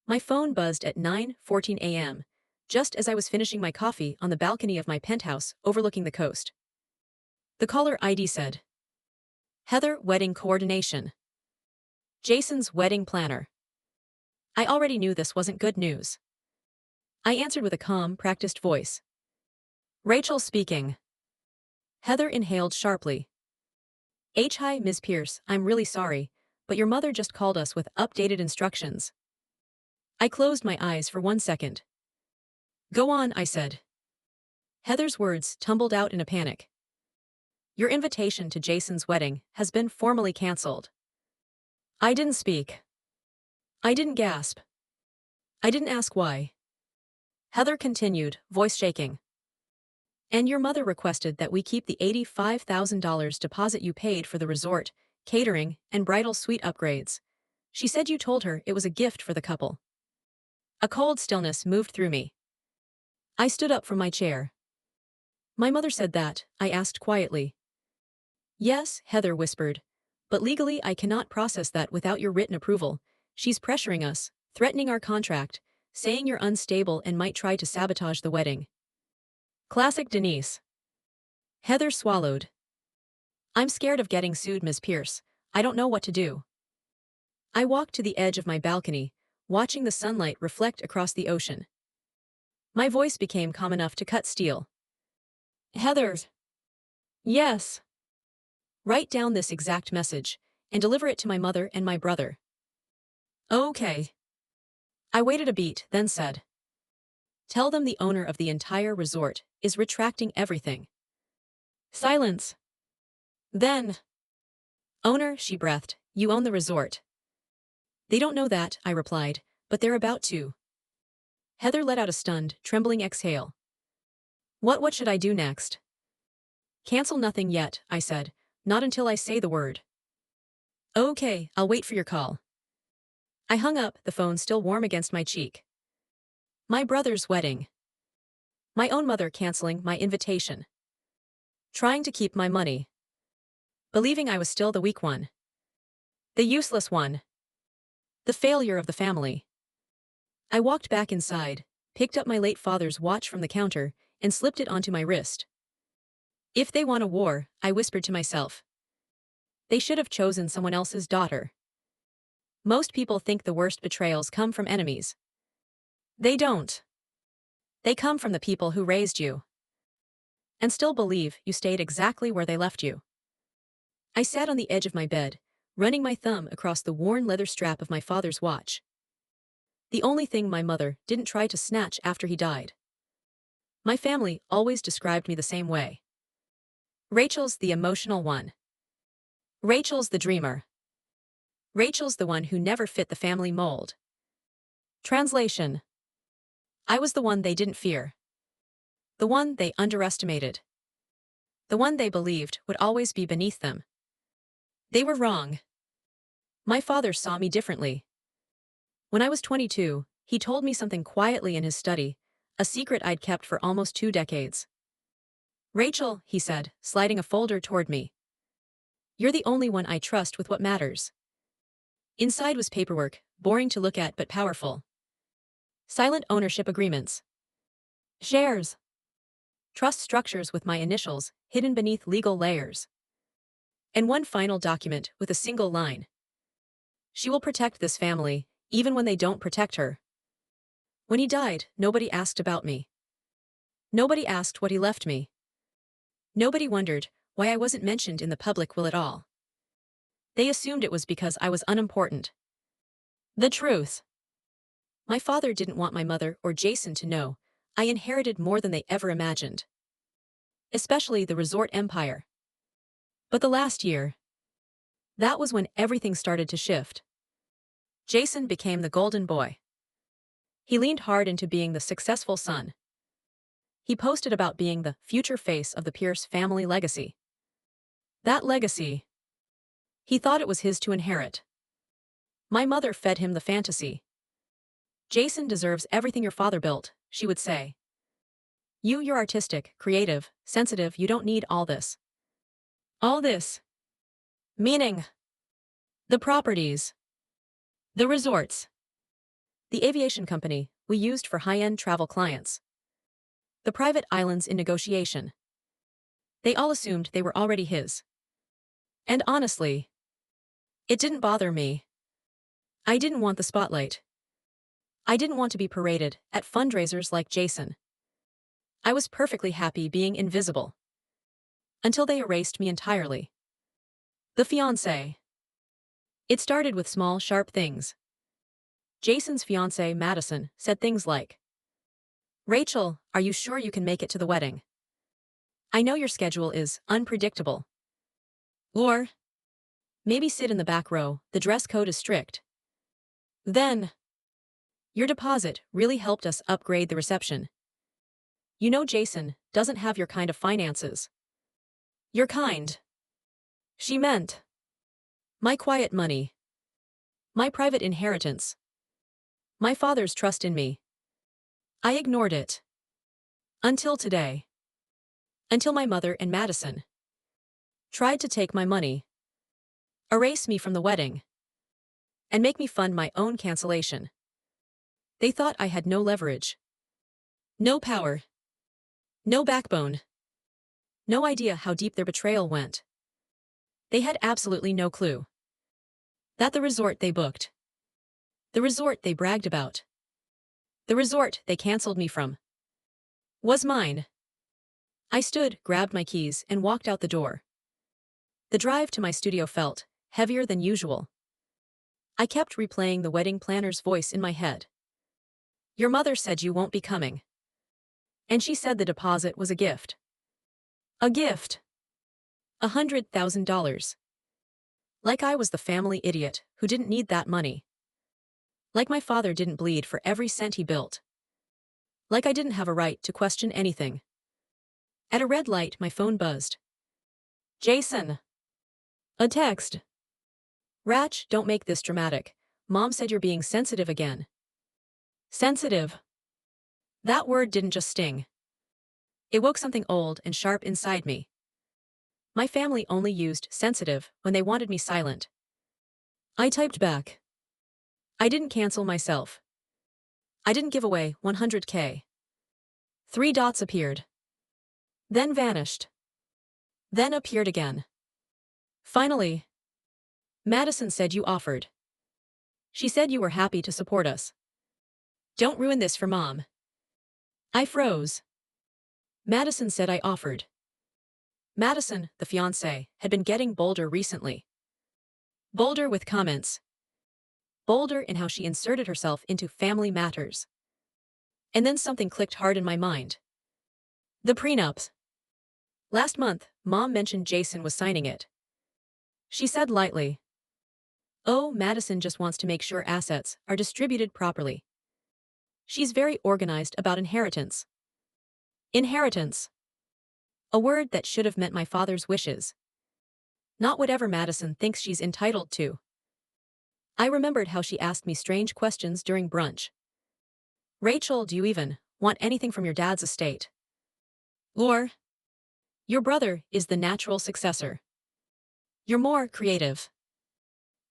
My phone buzzed at 9:14 a.m., just as I was finishing my coffee on the balcony of my penthouse overlooking the coast. The caller ID said, Heather, wedding coordination. Jason's wedding planner. I already knew this wasn't good news. I answered with a calm, practiced voice. Rachel speaking. Heather inhaled sharply. Hi, Ms. Pierce, I'm really sorry, but your mother just called us with updated instructions. I closed my eyes for 1 second. Go on, I said. Heather's words tumbled out in a panic. Your invitation to Jason's wedding has been formally cancelled. I didn't speak. I didn't gasp. I didn't ask why. Heather continued, voice shaking. And your mother requested that we keep the $85,000 deposit you paid for the resort, catering, and bridal suite upgrades. She said you told her it was a gift for the couple. A cold stillness moved through me. I stood up from my chair. My mother said that, I asked quietly. Yes, Heather whispered. But legally I cannot process that without your written approval. She's pressuring us, threatening our contract, saying you're unstable and might try to sabotage the wedding. Classic Denise. Heather swallowed. I'm scared of getting sued, Ms. Pierce. I don't know what to do. I walked to the edge of my balcony, watching the sunlight reflect across the ocean. My voice became calm enough to cut steel. Heather. Yes. Write down this exact message, and deliver it to my mother and my brother. Okay. I waited a beat, then said. Tell them the owner of the entire resort is retracting everything. Silence. Then. Owner, she breathed, you own the resort. They don't know that, I replied, but they're about to. Heather let out a stunned, trembling exhale. What should I do next? Cancel nothing yet, I said, not until I say the word. Okay, I'll wait for your call. I hung up, the phone still warm against my cheek. My brother's wedding. My own mother canceling my invitation. Trying to keep my money. Believing I was still the weak one. The useless one. The failure of the family. I walked back inside, picked up my late father's watch from the counter, and slipped it onto my wrist. If they want a war, I whispered to myself. They should have chosen someone else's daughter. Most people think the worst betrayals come from enemies. They don't. They come from the people who raised you. And still believe you stayed exactly where they left you. I sat on the edge of my bed, running my thumb across the worn leather strap of my father's watch. The only thing my mother didn't try to snatch after he died. My family always described me the same way. Rachel's the emotional one. Rachel's the dreamer. Rachel's the one who never fit the family mold. Translation. I was the one they didn't fear. The one they underestimated. The one they believed would always be beneath them. They were wrong. My father saw me differently. When I was 22, he told me something quietly in his study, a secret I'd kept for almost 2 decades. Rachel, he said, sliding a folder toward me. You're the only one I trust with what matters. Inside was paperwork, boring to look at but powerful. Silent ownership agreements. Shares. Trust structures with my initials, hidden beneath legal layers. And one final document with a single line. She will protect this family, even when they don't protect her. When he died, nobody asked about me. Nobody asked what he left me. Nobody wondered why I wasn't mentioned in the public will at all. They assumed it was because I was unimportant. The truth. My father didn't want my mother or Jason to know I inherited more than they ever imagined. Especially the resort empire. But the last year, that was when everything started to shift. Jason became the golden boy. He leaned hard into being the successful son. He posted about being the future face of the Pierce family legacy. That legacy. He thought it was his to inherit. My mother fed him the fantasy. Jason deserves everything your father built, she would say. You're artistic, creative, sensitive, you don't need all this. All this. Meaning. The properties. The resorts. The aviation company we used for high-end travel clients. The private islands in negotiation. They all assumed they were already his. And honestly, it didn't bother me. I didn't want the spotlight. I didn't want to be paraded at fundraisers like Jason. I was perfectly happy being invisible. Until they erased me entirely. The fiancé. It started with small, sharp things. Jason's fiancée, Madison, said things like, "Rachel, are you sure you can make it to the wedding? I know your schedule is unpredictable." Or, "Maybe sit in the back row, the dress code is strict." Then, "Your deposit really helped us upgrade the reception. You know Jason doesn't have your kind of finances." Your kind. She meant my quiet money. My private inheritance. My father's trust in me. I ignored it. Until today. Until my mother and Madison tried to take my money, erase me from the wedding, and make me fund my own cancellation. They thought I had no leverage. No power. No backbone. No idea how deep their betrayal went. They had absolutely no clue that the resort they booked, the resort they bragged about, the resort they canceled me from, was mine. I stood, grabbed my keys, and walked out the door. The drive to my studio felt heavier than usual. I kept replaying the wedding planner's voice in my head. "Your mother said you won't be coming. And she said the deposit was a gift." A gift. $100,000. Like I was the family idiot who didn't need that money. Like my father didn't bleed for every cent he built. Like I didn't have a right to question anything. At a red light, my phone buzzed. "Jason." A text. "Ratch, don't make this dramatic. Mom said you're being sensitive again." Sensitive. That word didn't just sting. It woke something old and sharp inside me. My family only used sensitive when they wanted me silent. I typed back. I didn't cancel myself. I didn't give away $100K. 3 dots appeared. Then vanished. Then appeared again. Finally. Madison said you offered. She said you were happy to support us. Don't ruin this for Mom. I froze. Madison said I offered. Madison, the fiancé, had been getting bolder recently. Bolder with comments. Bolder in how she inserted herself into family matters. And then something clicked hard in my mind. The prenups. Last month, Mom mentioned Jason was signing it. She said lightly, "Oh, Madison just wants to make sure assets are distributed properly. She's very organized about inheritance." Inheritance. A word that should have meant my father's wishes. Not whatever Madison thinks she's entitled to. I remembered how she asked me strange questions during brunch. "Rachel, do you even want anything from your dad's estate? Or, your brother is the natural successor. You're more creative."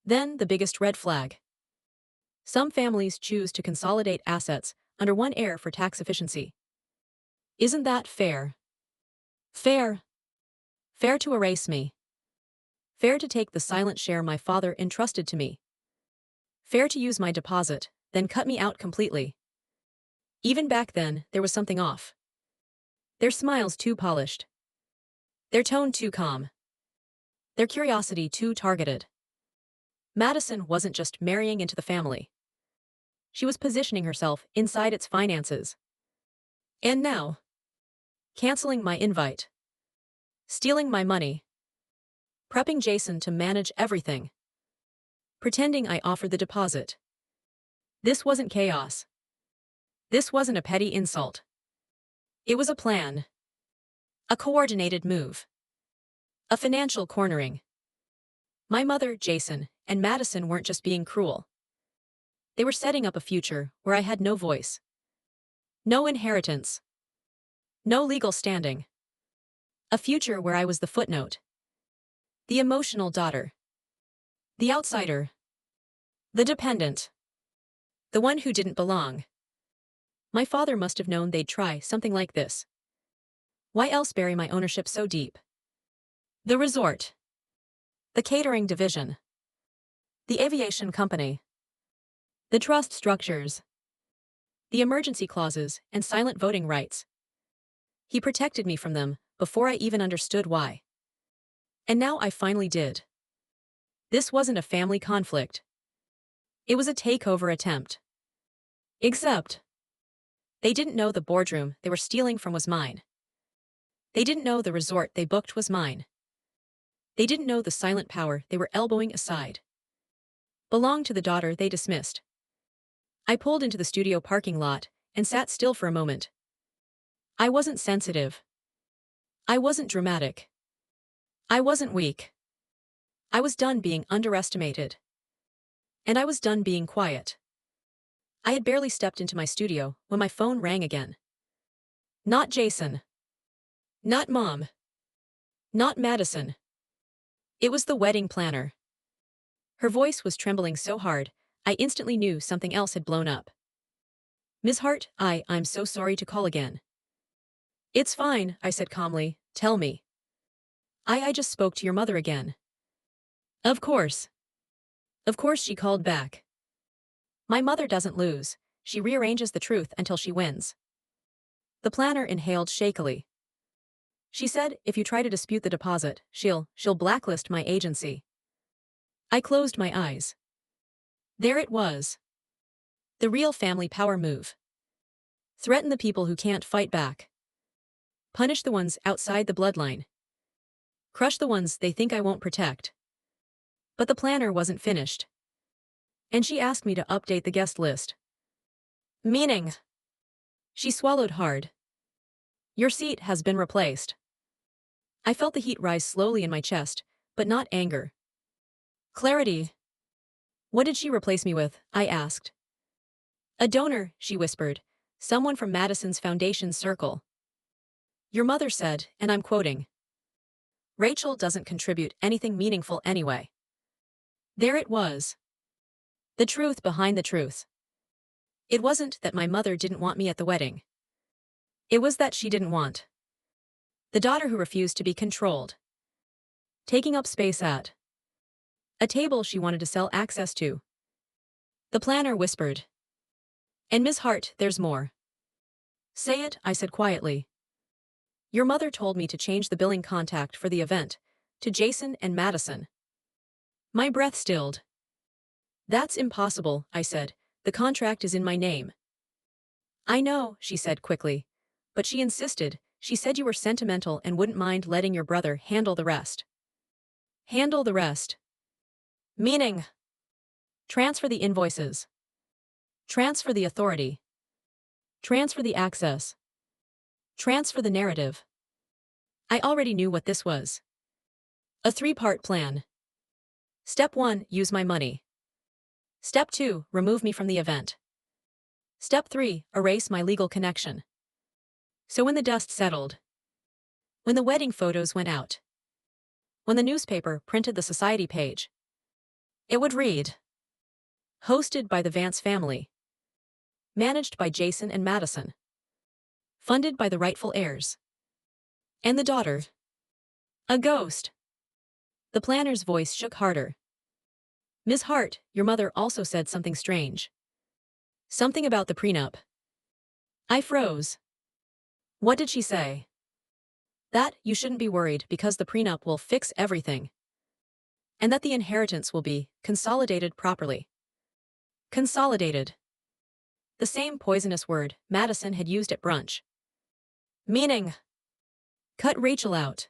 Then the biggest red flag. Some families choose to consolidate assets under one heir for tax efficiency. Isn't that fair? Fair. Fair to erase me. Fair to take the silent share my father entrusted to me. Fair to use my deposit, then cut me out completely. Even back then, there was something off. Their smiles too polished. Their tone too calm. Their curiosity too targeted. Madison wasn't just marrying into the family. She was positioning herself inside its finances. And now, canceling my invite. Stealing my money. Prepping Jason to manage everything. Pretending I offered the deposit. This wasn't chaos. This wasn't a petty insult. It was a plan. A coordinated move. A financial cornering. My mother, Jason, and Madison weren't just being cruel. They were setting up a future where I had no voice. No inheritance. No legal standing. A future where I was the footnote. The emotional daughter. The outsider. The dependent. The one who didn't belong. My father must have known they'd try something like this. Why else bury my ownership so deep? The resort. The catering division. The aviation company. The trust structures. The emergency clauses and silent voting rights. He protected me from them before I even understood why. And now I finally did. This wasn't a family conflict. It was a takeover attempt. Except, they didn't know the boardroom they were stealing from was mine. They didn't know the resort they booked was mine. They didn't know the silent power they were elbowing aside belonged to the daughter they dismissed. I pulled into the studio parking lot and sat still for a moment. I wasn't sensitive. I wasn't dramatic. I wasn't weak. I was done being underestimated. And I was done being quiet. I had barely stepped into my studio when my phone rang again. Not Jason. Not Mom. Not Madison. It was the wedding planner. Her voice was trembling so hard, I instantly knew something else had blown up. Ms. Hart, I'm so sorry to call again. It's fine, I said calmly. Tell me. I just spoke to your mother again. Of course. Of course she called back. My mother doesn't lose. She rearranges the truth until she wins. The planner inhaled shakily. She said, if you try to dispute the deposit, she'll blacklist my agency. I closed my eyes. There it was. The real family power move. Threaten the people who can't fight back. Punish the ones outside the bloodline. Crush the ones they think I won't protect. But the planner wasn't finished. And she asked me to update the guest list. Meaning? She swallowed hard. Your seat has been replaced. I felt the heat rise slowly in my chest, but not anger. Clarity. What did she replace me with? I asked. A donor, she whispered. Someone from Madison's foundation circle. Your mother said, and I'm quoting, Rachel doesn't contribute anything meaningful anyway. There it was. The truth behind the truth. It wasn't that my mother didn't want me at the wedding. It was that she didn't want the daughter who refused to be controlled. Taking up space at a table she wanted to sell access to. The planner whispered. And Ms. Hart, there's more. Say it, I said quietly. Your mother told me to change the billing contact for the event to Jason and Madison. My breath stilled. That's impossible, I said. The contract is in my name. I know, she said quickly. But she insisted. She said you were sentimental and wouldn't mind letting your brother handle the rest. Handle the rest. Meaning? Transfer the invoices. Transfer the authority. Transfer the access. Transfer the narrative. I already knew what this was. A 3-part plan. Step 1, use my money. Step 2, remove me from the event. Step 3, erase my legal connection. So when the dust settled, when the wedding photos went out, when the newspaper printed the society page, it would read, hosted by the Vance family, managed by Jason and Madison, funded by the rightful heirs, and the daughter, a ghost. The planner's voice shook harder. Ms. Hart, your mother also said something strange. Something about the prenup. I froze. What did she say? That you shouldn't be worried because the prenup will fix everything. And that the inheritance will be consolidated properly. Consolidated. The same poisonous word Madison had used at brunch. Meaning, cut Rachel out.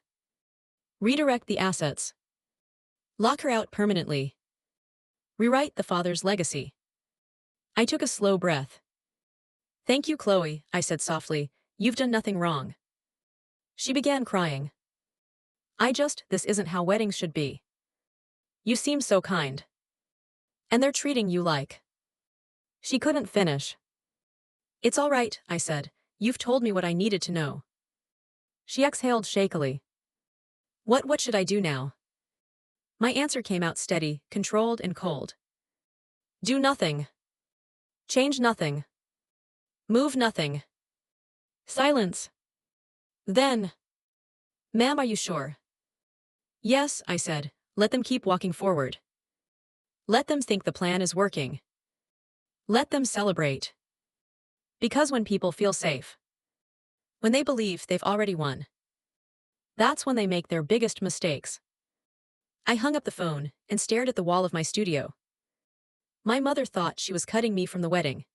Redirect the assets. Lock her out permanently. Rewrite the father's legacy. I took a slow breath. Thank you, Chloe, I said softly. You've done nothing wrong. She began crying. This isn't how weddings should be. You seem so kind. And they're treating you like. She couldn't finish. It's all right, I said. You've told me what I needed to know. She exhaled shakily. What should I do now? My answer came out steady, controlled and cold. Do nothing. Change nothing. Move nothing. Silence. Then. Ma'am, are you sure? Yes, I said. Let them keep walking forward. Let them think the plan is working. Let them celebrate. Because when people feel safe, when they believe they've already won, that's when they make their biggest mistakes. I hung up the phone and stared at the wall of my studio. My mother thought she was cutting me from the wedding.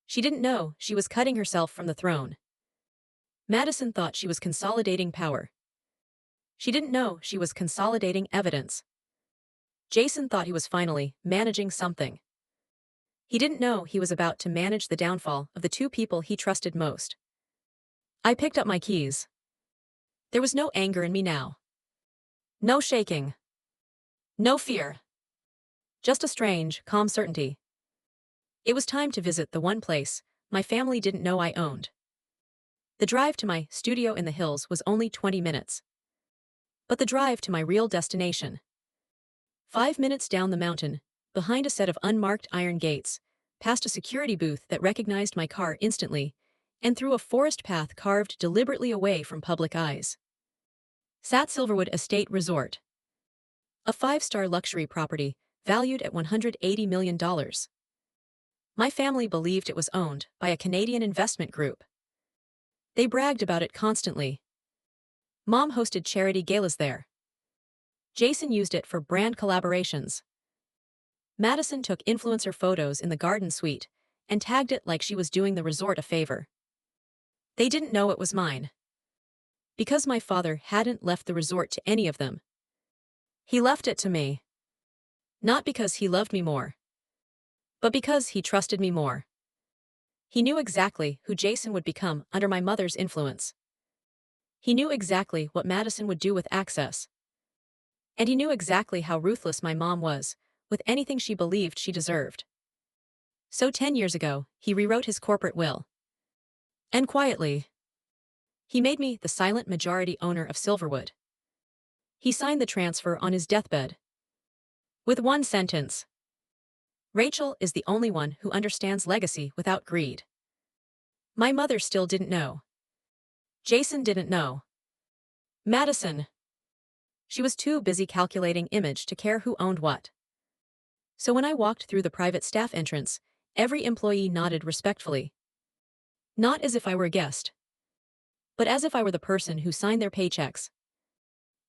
She didn't know she was cutting herself from the throne. Madison thought she was consolidating power. She didn't know she was consolidating evidence. Jason thought he was finally managing something. He didn't know he was about to manage the downfall of the two people he trusted most. I picked up my keys. There was no anger in me now. No shaking. No fear. Just a strange, calm certainty. It was time to visit the one place my family didn't know I owned. The drive to my studio in the hills was only 20 minutes. But the drive to my real destination, 5 minutes down the mountain, behind a set of unmarked iron gates, past a security booth that recognized my car instantly, and through a forest path carved deliberately away from public eyes, sat Silverwood Estate Resort, a 5-star luxury property valued at $180 million. My family believed it was owned by a Canadian investment group. They bragged about it constantly. Mom hosted charity galas there. Jason used it for brand collaborations. Madison took influencer photos in the garden suite and tagged it like she was doing the resort a favor. They didn't know it was mine. Because my father hadn't left the resort to any of them. He left it to me. Not because he loved me more, but because he trusted me more. He knew exactly who Jason would become under my mother's influence. He knew exactly what Madison would do with access. And he knew exactly how ruthless my mom was with anything she believed she deserved. So 10 years ago, he rewrote his corporate will. And quietly, he made me the silent majority owner of Silverwood. He signed the transfer on his deathbed. With one sentence. Rachel is the only one who understands legacy without greed. My mother still didn't know. Jason didn't know. Madison. She was too busy calculating image to care who owned what. So when I walked through the private staff entrance, every employee nodded respectfully. Not as if I were a guest, but as if I were the person who signed their paychecks.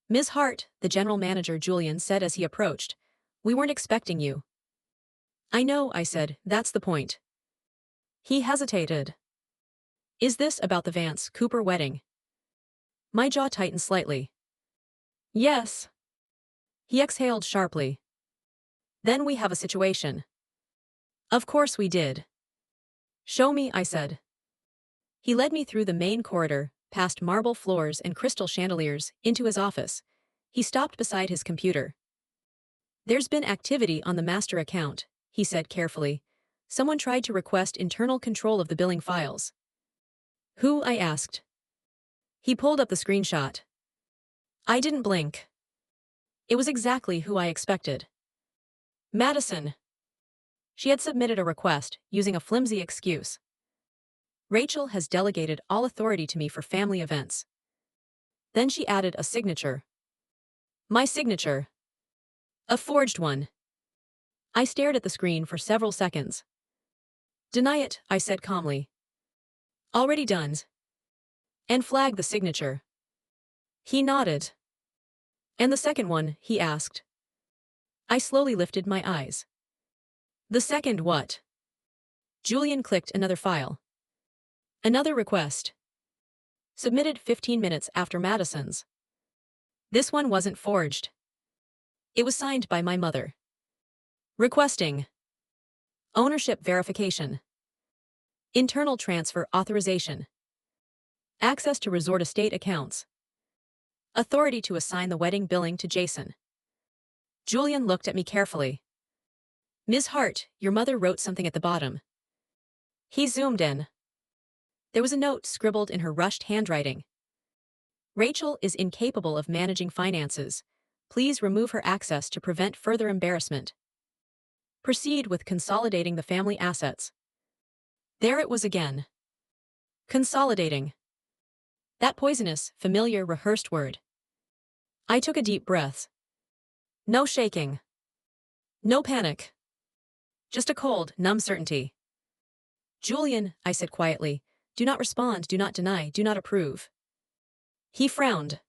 Ms. Hart, the general manager Julian said as he approached, "We weren't expecting you." "I know," I said, "that's the point." He hesitated. "Is this about the Vance Cooper wedding?" My jaw tightened slightly. "Yes." He exhaled sharply. "Then we have a situation." Of course we did. "Show me," I said. He led me through the main corridor, past marble floors and crystal chandeliers, into his office. He stopped beside his computer. "There's been activity on the master account," he said carefully. "Someone tried to request internal control of the billing files." "Who?" I asked. He pulled up the screenshot. I didn't blink. It was exactly who I expected. Madison. She had submitted a request, using a flimsy excuse. "Rachel has delegated all authority to me for family events." Then she added a signature. My signature. A forged one. I stared at the screen for several seconds. "Deny it," I said calmly. "Already done." "And flag the signature." He nodded. "And the second one?" he asked. I slowly lifted my eyes. "The second what?" Julian clicked another file. Another request. Submitted 15 minutes after Madison's. This one wasn't forged. It was signed by my mother. Requesting ownership verification, internal transfer authorization, access to resort estate accounts, authority to assign the wedding billing to Jason. Julian looked at me carefully. "Ms. Hart, your mother wrote something at the bottom." He zoomed in. There was a note scribbled in her rushed handwriting. "Rachel is incapable of managing finances. Please remove her access to prevent further embarrassment." Proceed with consolidating the family assets. There it was again. Consolidating. That poisonous, familiar, rehearsed word. I took a deep breath. No shaking. No panic. Just a cold, numb certainty. Julian, I said quietly, do not respond, do not deny, do not approve. He frowned.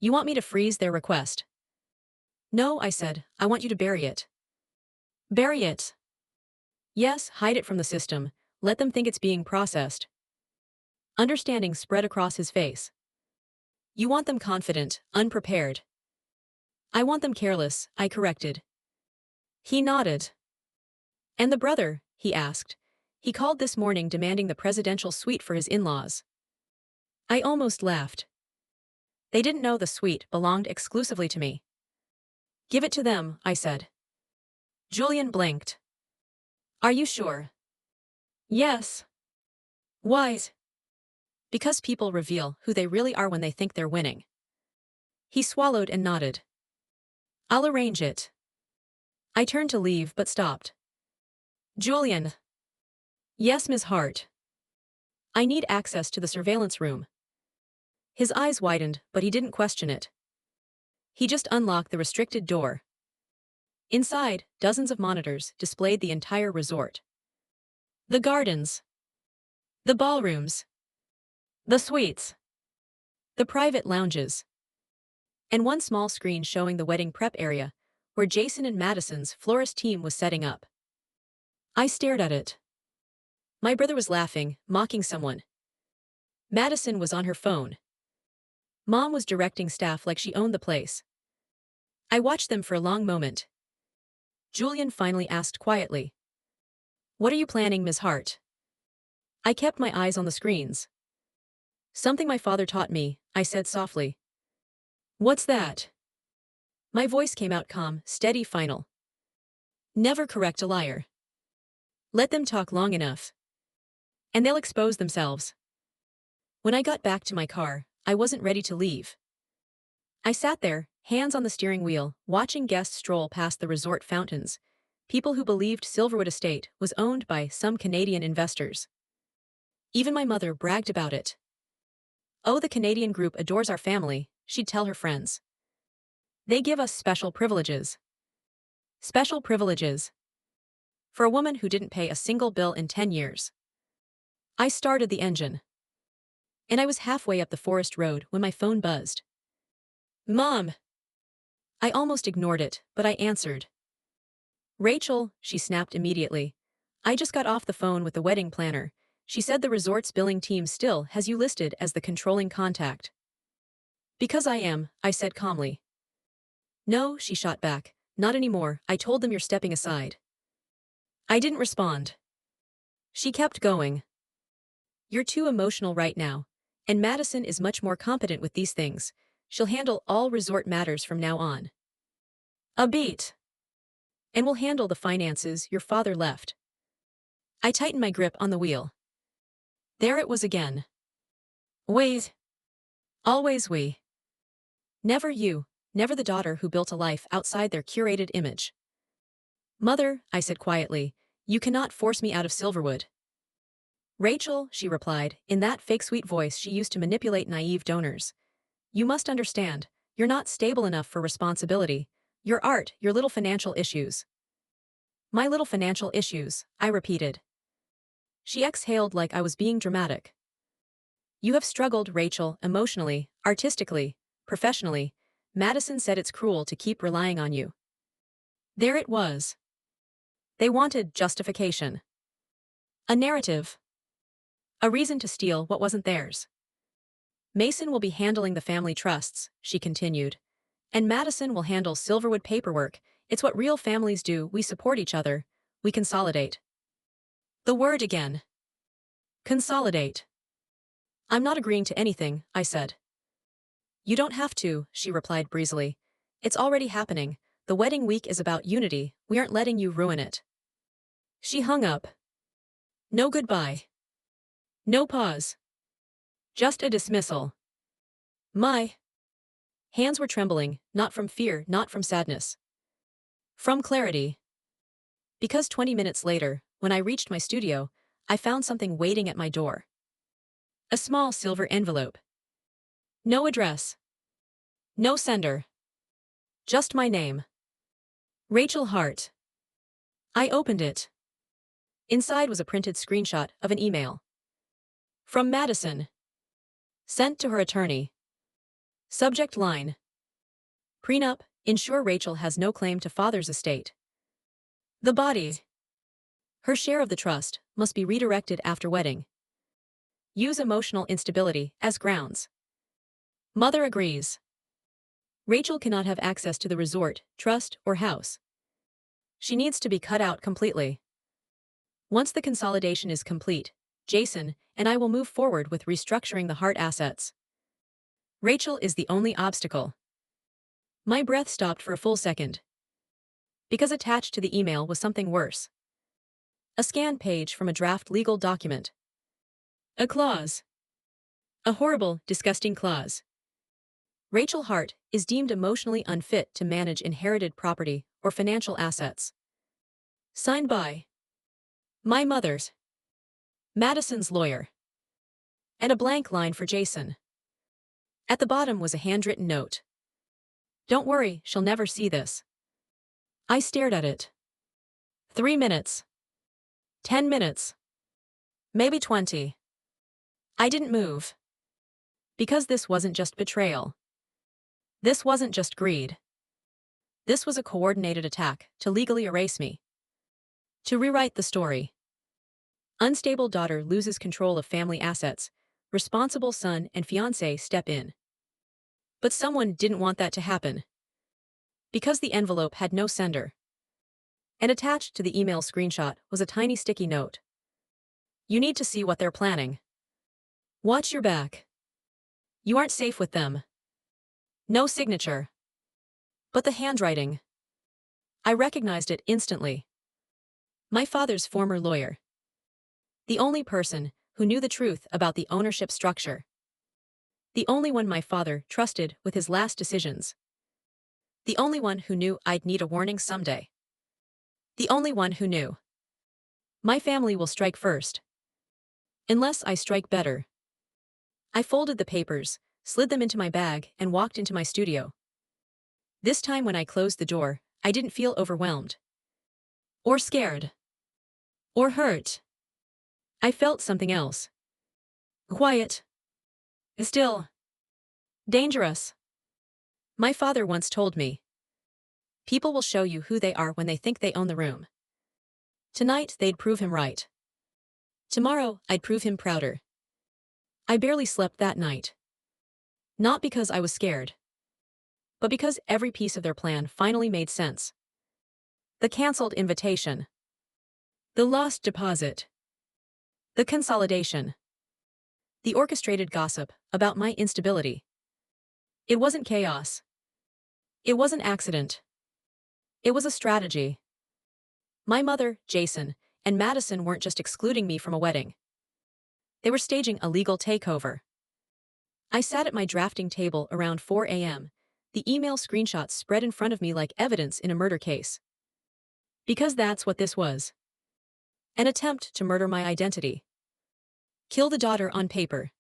You want me to freeze their request? No, I said, I want you to bury it. Bury it. Yes, hide it from the system, let them think it's being processed. Understanding spread across his face. You want them confident, unprepared. I want them careless, I corrected. He nodded. And the brother, he asked. He called this morning demanding the presidential suite for his in-laws. I almost laughed. They didn't know the suite belonged exclusively to me. Give it to them, I said. Julian blinked. Are you sure? Yes. Why? Because people reveal who they really are when they think they're winning. He swallowed and nodded. I'll arrange it. I turned to leave but stopped. Julian. Yes, Ms. Hart. I need access to the surveillance room. His eyes widened, but he didn't question it. He just unlocked the restricted door. Inside, dozens of monitors displayed the entire resort. The gardens. The ballrooms. The suites. The private lounges. And one small screen showing the wedding prep area, where Jason and Madison's florist team was setting up. I stared at it. My brother was laughing, mocking someone. Madison was on her phone. Mom was directing staff like she owned the place. I watched them for a long moment. Julian finally asked quietly. What are you planning, Ms. Hart? I kept my eyes on the screens. Something my father taught me, I said softly. What's that? My voice came out calm, steady, final. Never correct a liar. Let them talk long enough. And they'll expose themselves. When I got back to my car, I wasn't ready to leave. I sat there, hands on the steering wheel, watching guests stroll past the resort fountains, people who believed Silverwood Estate was owned by some Canadian investors. Even my mother bragged about it. Oh, the Canadian group adores our family, she'd tell her friends. They give us special privileges. Special privileges. For a woman who didn't pay a single bill in 10 years. I started the engine. And I was halfway up the forest road when my phone buzzed. Mom! I almost ignored it, but I answered. Rachel, she snapped immediately. I just got off the phone with the wedding planner. She said the resort's billing team still has you listed as the controlling contact. Because I am, I said calmly. No, she shot back. Not anymore, I told them you're stepping aside. I didn't respond. She kept going. You're too emotional right now, and Madison is much more competent with these things. She'll handle all resort matters from now on. A beat. And we'll handle the finances your father left. I tightened my grip on the wheel. There it was again. Wait. Always we. Never you, never the daughter who built a life outside their curated image. Mother, I said quietly, you cannot force me out of Silverwood. Rachel, she replied, in that fake sweet voice she used to manipulate naive donors. You must understand, you're not stable enough for responsibility. Your art, your little financial issues. My little financial issues, I repeated. She exhaled like I was being dramatic. You have struggled, Rachel, emotionally, artistically, professionally. Madison said it's cruel to keep relying on you. There it was. They wanted justification. A narrative. A reason to steal what wasn't theirs. Mason will be handling the family trusts, she continued. And Madison will handle Silverwood paperwork. It's what real families do. We support each other. We consolidate. The word again. Consolidate. I'm not agreeing to anything, I said. You don't have to, she replied breezily. It's already happening. The wedding week is about unity. We aren't letting you ruin it. She hung up. No goodbye. No pause. Just a dismissal. My hands were trembling, not from fear, not from sadness. From clarity. Because 20 minutes later, when I reached my studio, I found something waiting at my door. A small silver envelope. No address. No sender. Just my name. Rachel Hart. I opened it. Inside was a printed screenshot of an email. From Madison. Sent to her attorney. Subject line. Prenup, ensure Rachel has no claim to father's estate. The body. Her share of the trust must be redirected after wedding. Use emotional instability as grounds. Mother agrees. Rachel cannot have access to the resort, trust, or house. She needs to be cut out completely. Once the consolidation is complete, Jason and I will move forward with restructuring the Hart assets. Rachel is the only obstacle. My breath stopped for a full second. Because attached to the email was something worse. A scanned page from a draft legal document. A clause. A horrible, disgusting clause. Rachel Hart is deemed emotionally unfit to manage inherited property or financial assets. Signed by my mother's, Madison's lawyer. And a blank line for Jason. At the bottom was a handwritten note. Don't worry, she'll never see this. I stared at it. 3 minutes. 10 minutes. Maybe 20. I didn't move. Because this wasn't just betrayal. This wasn't just greed. This was a coordinated attack to legally erase me. To rewrite the story. Unstable daughter loses control of family assets. Responsible son and fiancé step in. But someone didn't want that to happen. Because the envelope had no sender. And attached to the email screenshot was a tiny sticky note. You need to see what they're planning. Watch your back. You aren't safe with them. No signature. But the handwriting. I recognized it instantly. My father's former lawyer. The only person who knew the truth about the ownership structure. The only one my father trusted with his last decisions. The only one who knew I'd need a warning someday. The only one who knew. My family will strike first. Unless I strike better. I folded the papers, slid them into my bag, and walked into my studio. This time when I closed the door, I didn't feel overwhelmed. Or scared. Or hurt. I felt something else. Quiet. Still. Dangerous. My father once told me. People will show you who they are when they think they own the room. Tonight they'd prove him right. Tomorrow I'd prove him prouder. I barely slept that night. Not because I was scared. But because every piece of their plan finally made sense. The cancelled invitation. The lost deposit. The consolidation. The orchestrated gossip about my instability. It wasn't chaos. It was an accident. It was a strategy. My mother, Jason, and Madison weren't just excluding me from a wedding. They were staging a legal takeover. I sat at my drafting table around 4 a.m., the email screenshots spread in front of me like evidence in a murder case. Because that's what this was. An attempt to murder my identity. Kill the daughter on paper.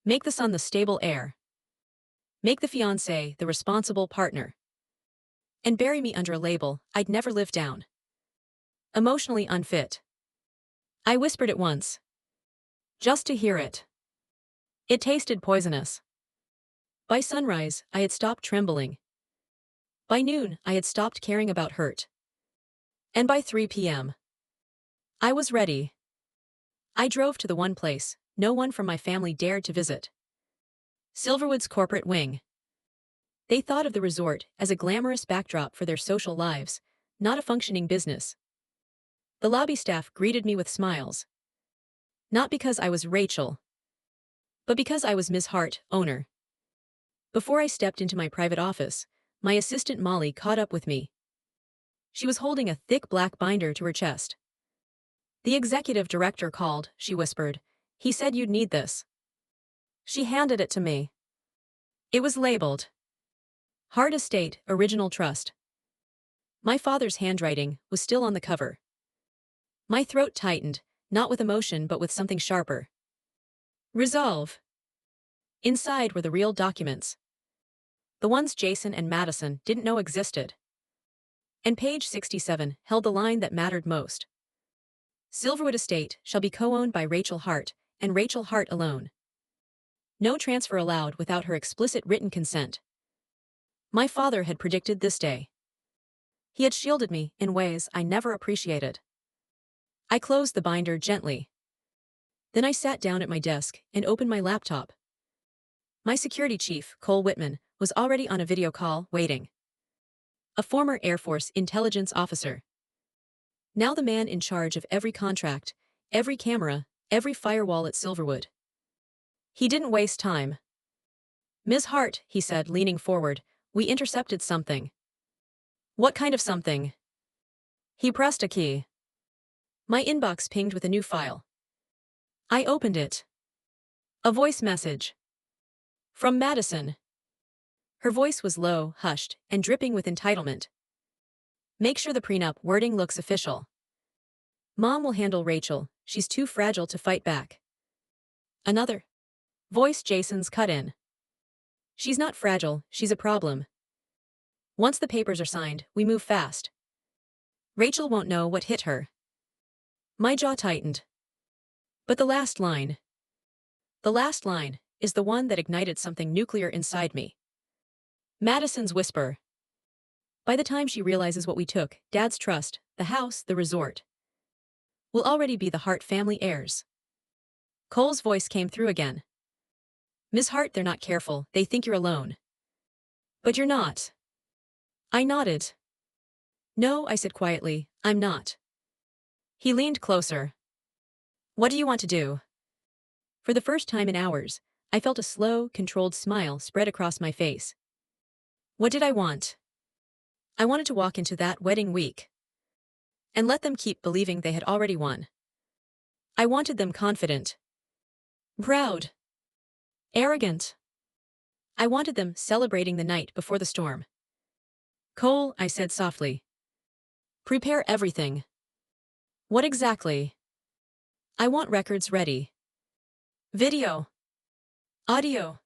Make the son the stable heir. Make the fiancé the responsible partner. And bury me under a label I'd never live down. Emotionally unfit. I whispered it once. Just to hear it. It tasted poisonous. By sunrise, I had stopped trembling. By noon, I had stopped caring about hurt. And by 3 p.m., I was ready. I drove to the one place no one from my family dared to visit. Silverwood's corporate wing. They thought of the resort as a glamorous backdrop for their social lives, not a functioning business. The lobby staff greeted me with smiles. Not because I was Rachel, but because I was Ms. Hart, owner. Before I stepped into my private office, my assistant Molly caught up with me. She was holding a thick black binder to her chest. The executive director called, she whispered. He said you'd need this. She handed it to me. It was labeled Hart Estate Original Trust. My father's handwriting was still on the cover. My throat tightened, not with emotion but with something sharper. Resolve. Inside were the real documents. The ones Jason and Madison didn't know existed. And page 67 held the line that mattered most. Silverwood Estate shall be co-owned by Rachel Hart, and Rachel Hart alone. No transfer allowed without her explicit written consent. My father had predicted this day. He had shielded me in ways I never appreciated. I closed the binder gently. Then I sat down at my desk and opened my laptop. My security chief, Cole Whitman, was already on a video call, waiting. A former Air Force intelligence officer. Now the man in charge of every contract, every camera, every firewall at Silverwood. He didn't waste time. "Ms. Hart," he said, leaning forward, "we intercepted something." "What kind of something?" He pressed a key. My inbox pinged with a new file. I opened it. A voice message. From Madison. Her voice was low, hushed, and dripping with entitlement. "Make sure the prenup wording looks official. Mom will handle Rachel, she's too fragile to fight back." Another voice Jason's cut in. "She's not fragile, she's a problem. Once the papers are signed, we move fast. Rachel won't know what hit her." My jaw tightened. But the last line is the one that ignited something nuclear inside me. Madison's whisper. "By the time she realizes what we took, Dad's trust, the house, the resort, will already be the Hart family heirs." Cole's voice came through again. "Ms. Hart, they're not careful, they think you're alone. But you're not." I nodded. "No," I said quietly, "I'm not." He leaned closer. "What do you want to do?" For the first time in hours, I felt a slow, controlled smile spread across my face. What did I want? I wanted to walk into that wedding week and let them keep believing they had already won. I wanted them confident, proud, arrogant. I wanted them celebrating the night before the storm. "Cole," I said softly, "prepare everything." "What exactly?" "I want records ready. Video, audio,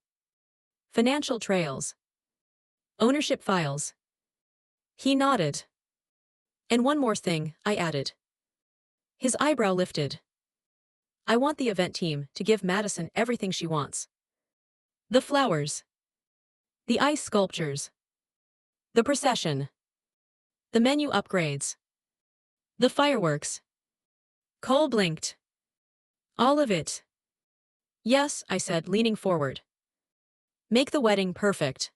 financial trails, ownership files." He nodded. "And one more thing," I added. His eyebrow lifted. "I want the event team to give Madison everything she wants. The flowers, the ice sculptures, the procession, the menu upgrades, the fireworks." Cole blinked. "All of it." "Yes," I said, leaning forward. "Make the wedding perfect.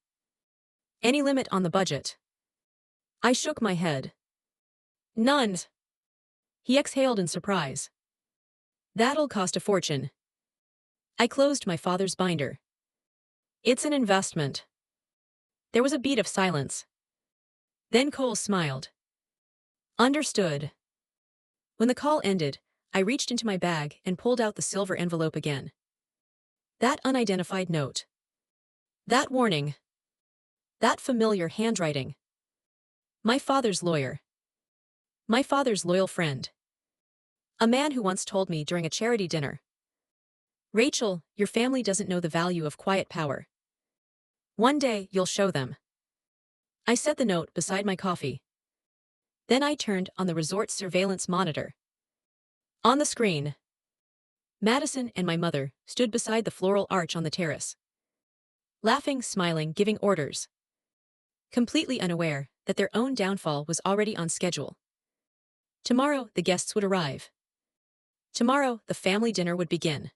Any limit on the budget?" I shook my head. "None." He exhaled in surprise. "That'll cost a fortune." I closed my father's binder. "It's an investment." There was a beat of silence. Then Cole smiled. "Understood." When the call ended, I reached into my bag and pulled out the silver envelope again. That unidentified note. That warning. That familiar handwriting. My father's lawyer. My father's loyal friend. A man who once told me during a charity dinner, "Rachel, your family doesn't know the value of quiet power. One day, you'll show them." I set the note beside my coffee. Then I turned on the resort's surveillance monitor. On the screen, Madison and my mother stood beside the floral arch on the terrace. Laughing, smiling, giving orders. Completely unaware that their own downfall was already on schedule. Tomorrow, the guests would arrive. Tomorrow, the family dinner would begin.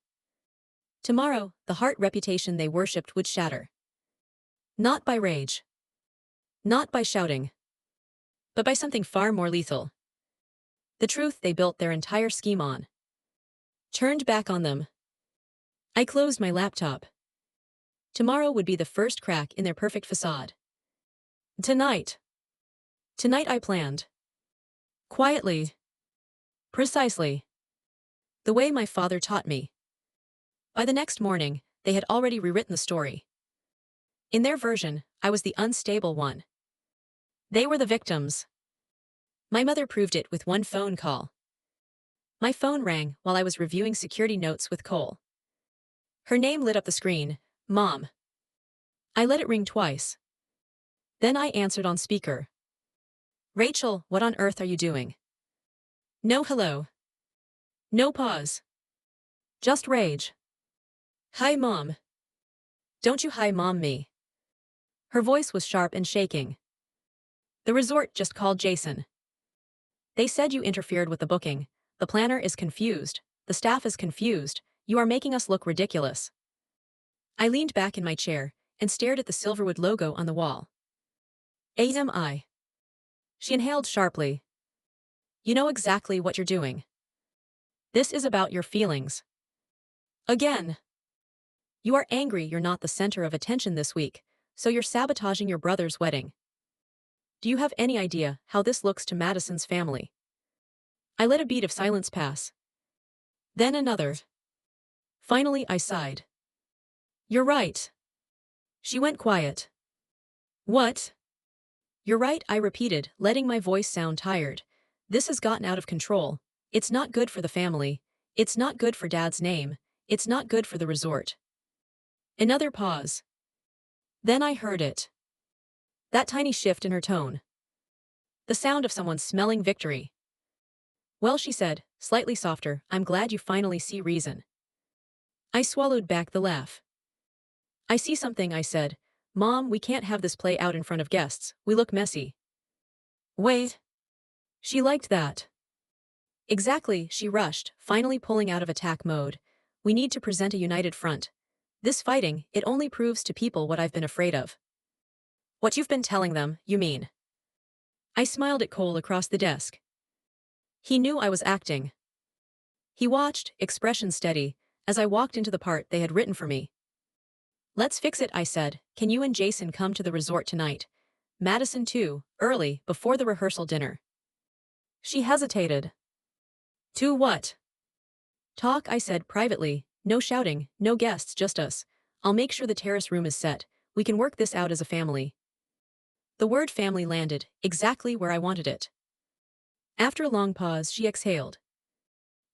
Tomorrow, the Hart reputation they worshipped would shatter. Not by rage. Not by shouting. But by something far more lethal. The truth they built their entire scheme on. Turned back on them. I closed my laptop. Tomorrow would be the first crack in their perfect facade. Tonight. Tonight I planned. Quietly. Precisely. The way my father taught me. By the next morning, they had already rewritten the story. In their version, I was the unstable one. They were the victims. My mother proved it with one phone call. My phone rang while I was reviewing security notes with Cole. Her name lit up the screen, Mom. I let it ring twice. Then I answered on speaker. Rachel, what on earth are you doing? No hello. No pause. Just rage. Hi, Mom. Don't you hi mom me. Her voice was sharp and shaking. The resort just called Jason. They said you interfered with the booking. The planner is confused. The staff is confused. You are making us look ridiculous. I leaned back in my chair and stared at the Silverwood logo on the wall. AMI. She inhaled sharply. You know exactly what you're doing. This is about your feelings. Again. You are angry you're not the center of attention this week, so you're sabotaging your brother's wedding. Do you have any idea how this looks to Madison's family? I let a beat of silence pass. Then another. Finally, I sighed. You're right. She went quiet. What? You're right, I repeated, letting my voice sound tired. This has gotten out of control. It's not good for the family. It's not good for Dad's name. It's not good for the resort. Another pause. Then I heard it. That tiny shift in her tone. The sound of someone smelling victory. Well, she said, slightly softer, I'm glad you finally see reason. I swallowed back the laugh. I see something, I said. Mom, we can't have this play out in front of guests. We look messy. Wait. She liked that. Exactly, she rushed, finally pulling out of attack mode. We need to present a united front. This fighting, it only proves to people what I've been afraid of. What you've been telling them, you mean? I smiled at Cole across the desk. He knew I was acting. He watched, expression steady, as I walked into the part they had written for me. Let's fix it, I said. Can you and Jason come to the resort tonight? Madison too, early, before the rehearsal dinner. She hesitated. To what? Talk, I said privately. No shouting, no guests, just us. I'll make sure the terrace room is set. We can work this out as a family. The word family landed, exactly where I wanted it. After a long pause, she exhaled.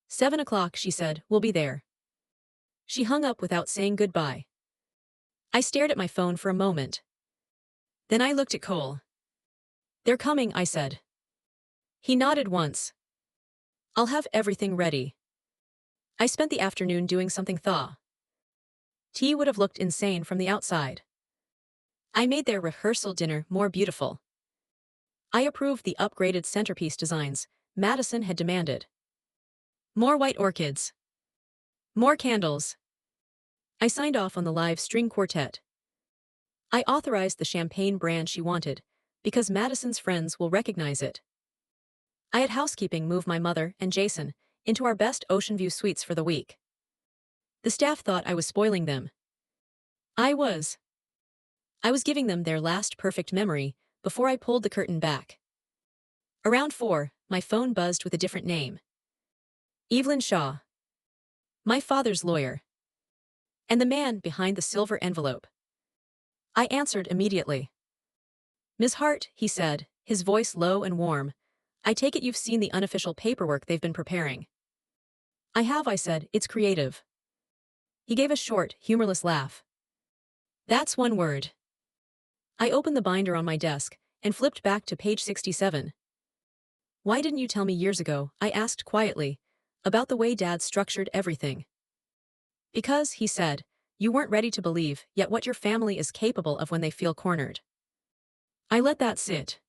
7 o'clock, she said, we'll be there. She hung up without saying goodbye. I stared at my phone for a moment. Then I looked at Cole. They're coming, I said. He nodded once. I'll have everything ready. I spent the afternoon doing something thaw. Tea would have looked insane from the outside. I made their rehearsal dinner more beautiful. I approved the upgraded centerpiece designs Madison had demanded. More white orchids. More candles. I signed off on the live string quartet. I authorized the champagne brand she wanted, because Madison's friends will recognize it. I had housekeeping move my mother and Jason into our best ocean view suites for the week. The staff thought I was spoiling them. I was. I was giving them their last perfect memory before I pulled the curtain back. Around 4, my phone buzzed with a different name. Evelyn Shaw. My father's lawyer. And the man behind the silver envelope. I answered immediately. Ms. Hart, he said, his voice low and warm. I take it you've seen the unofficial paperwork they've been preparing. I have, I said, it's creative. He gave a short, humorless laugh. That's one word. I opened the binder on my desk and flipped back to page 67. Why didn't you tell me years ago, I asked quietly, about the way Dad structured everything? Because, he said, you weren't ready to believe yet what your family is capable of when they feel cornered. I let that sit.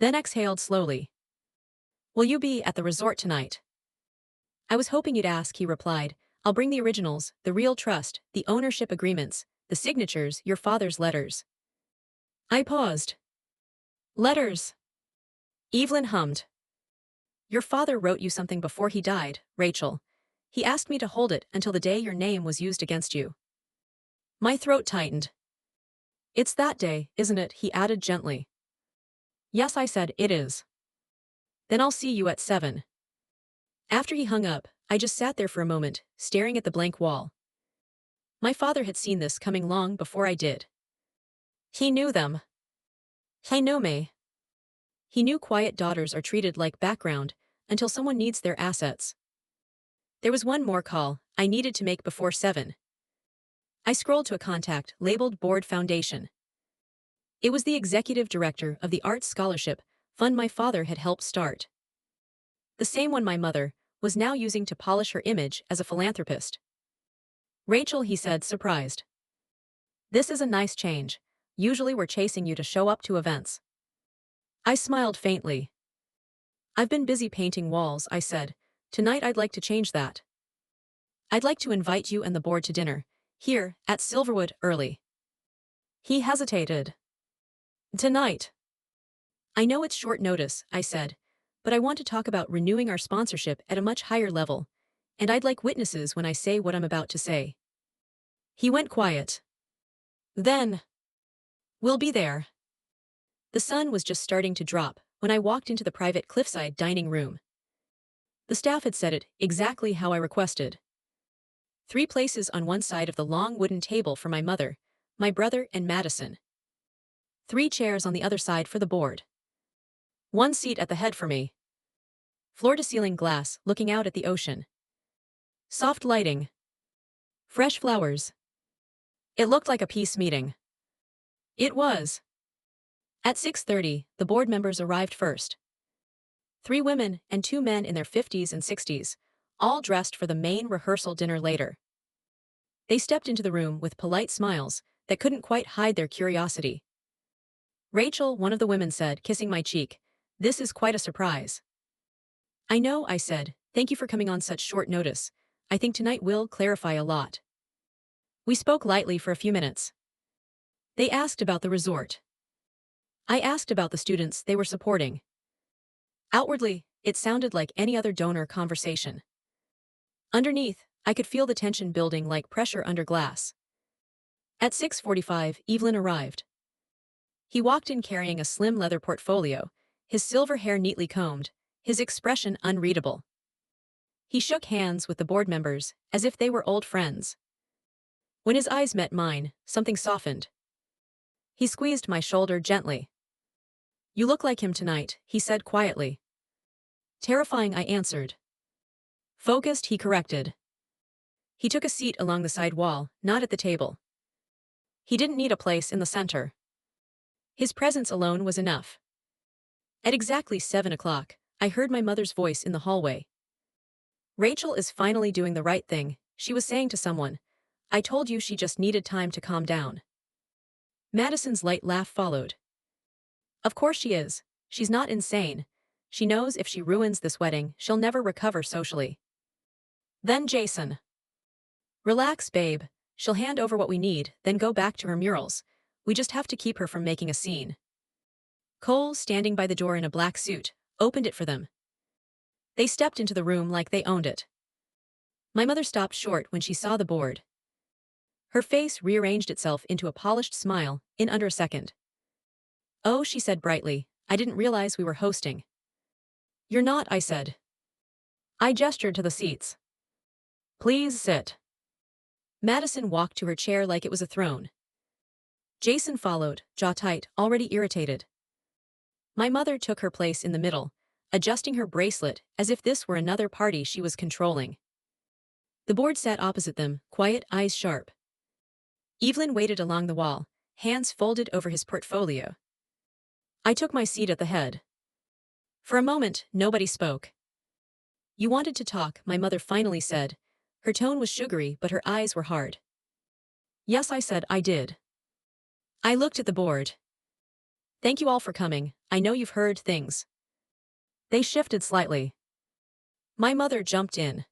Then exhaled slowly. Will you be at the resort tonight? I was hoping you'd ask, he replied. I'll bring the originals, the real trust, the ownership agreements, the signatures, your father's letters. I paused. Letters. Evelyn hummed. Your father wrote you something before he died, Rachel. He asked me to hold it until the day your name was used against you. My throat tightened. It's that day, isn't it? He added gently. Yes, I said, it is. Then I'll see you at 7. After he hung up, I just sat there for a moment, staring at the blank wall. My father had seen this coming long before I did. He knew them. He knew me. He knew quiet daughters are treated like background until someone needs their assets. There was one more call I needed to make before 7. I scrolled to a contact labeled Board Foundation. It was the executive director of the Arts Scholarship fund my father had helped start. The same one my mother was now using to polish her image as a philanthropist. Rachel, he said, surprised. This is a nice change. Usually we're chasing you to show up to events. I smiled faintly. I've been busy painting walls, I said. Tonight I'd like to change that. I'd like to invite you and the board to dinner, here, at Silverwood, early. He hesitated. Tonight. I know it's short notice, I said, but I want to talk about renewing our sponsorship at a much higher level, and I'd like witnesses when I say what I'm about to say. He went quiet. Then. We'll be there. The sun was just starting to drop when I walked into the private cliffside dining room. The staff had set it exactly how I requested. 3 places on one side of the long wooden table for my mother, my brother, and Madison. 3 chairs on the other side for the board. 1 seat at the head for me. Floor-to-ceiling glass looking out at the ocean. Soft lighting. Fresh flowers. It looked like a peace meeting. It was. At 6:30, the board members arrived first. 3 women and 2 men in their 50s and 60s, all dressed for the main rehearsal dinner later. They stepped into the room with polite smiles that couldn't quite hide their curiosity. Rachel, one of the women said, kissing my cheek, "This is quite a surprise." "I know," I said. "Thank you for coming on such short notice. I think tonight will clarify a lot." We spoke lightly for a few minutes. They asked about the resort. I asked about the students they were supporting. Outwardly, it sounded like any other donor conversation. Underneath, I could feel the tension building like pressure under glass. At 6:45, Evelyn arrived. He walked in carrying a slim leather portfolio, his silver hair neatly combed, his expression unreadable. He shook hands with the board members as if they were old friends. When his eyes met mine, something softened. He squeezed my shoulder gently. "You look like him tonight," he said quietly. "Terrifying," I answered. "Focused," he corrected. He took a seat along the side wall, not at the table. He didn't need a place in the center. His presence alone was enough. At exactly 7 o'clock, I heard my mother's voice in the hallway. "Rachel is finally doing the right thing," she was saying to someone. "I told you she just needed time to calm down." Madison's light laugh followed. "Of course she is. She's not insane. She knows if she ruins this wedding, she'll never recover socially." Then Jason. "Relax, babe. She'll hand over what we need, then go back to her murals. We just have to keep her from making a scene." Cole, standing by the door in a black suit, opened it for them. They stepped into the room like they owned it. My mother stopped short when she saw the board. Her face rearranged itself into a polished smile in under a second. "Oh," she said brightly, "I didn't realize we were hosting." "You're not," I said. I gestured to the seats. "Please sit." Madison walked to her chair like it was a throne. Jason followed, jaw tight, already irritated. My mother took her place in the middle, adjusting her bracelet as if this were another party she was controlling. The board sat opposite them, quiet, eyes sharp. Evelyn waited along the wall, hands folded over his portfolio. I took my seat at the head. For a moment, nobody spoke. "You wanted to talk," my mother finally said. Her tone was sugary, but her eyes were hard. "Yes," I said, "I did." I looked at the board. "Thank you all for coming. I know you've heard things." They shifted slightly. My mother jumped in.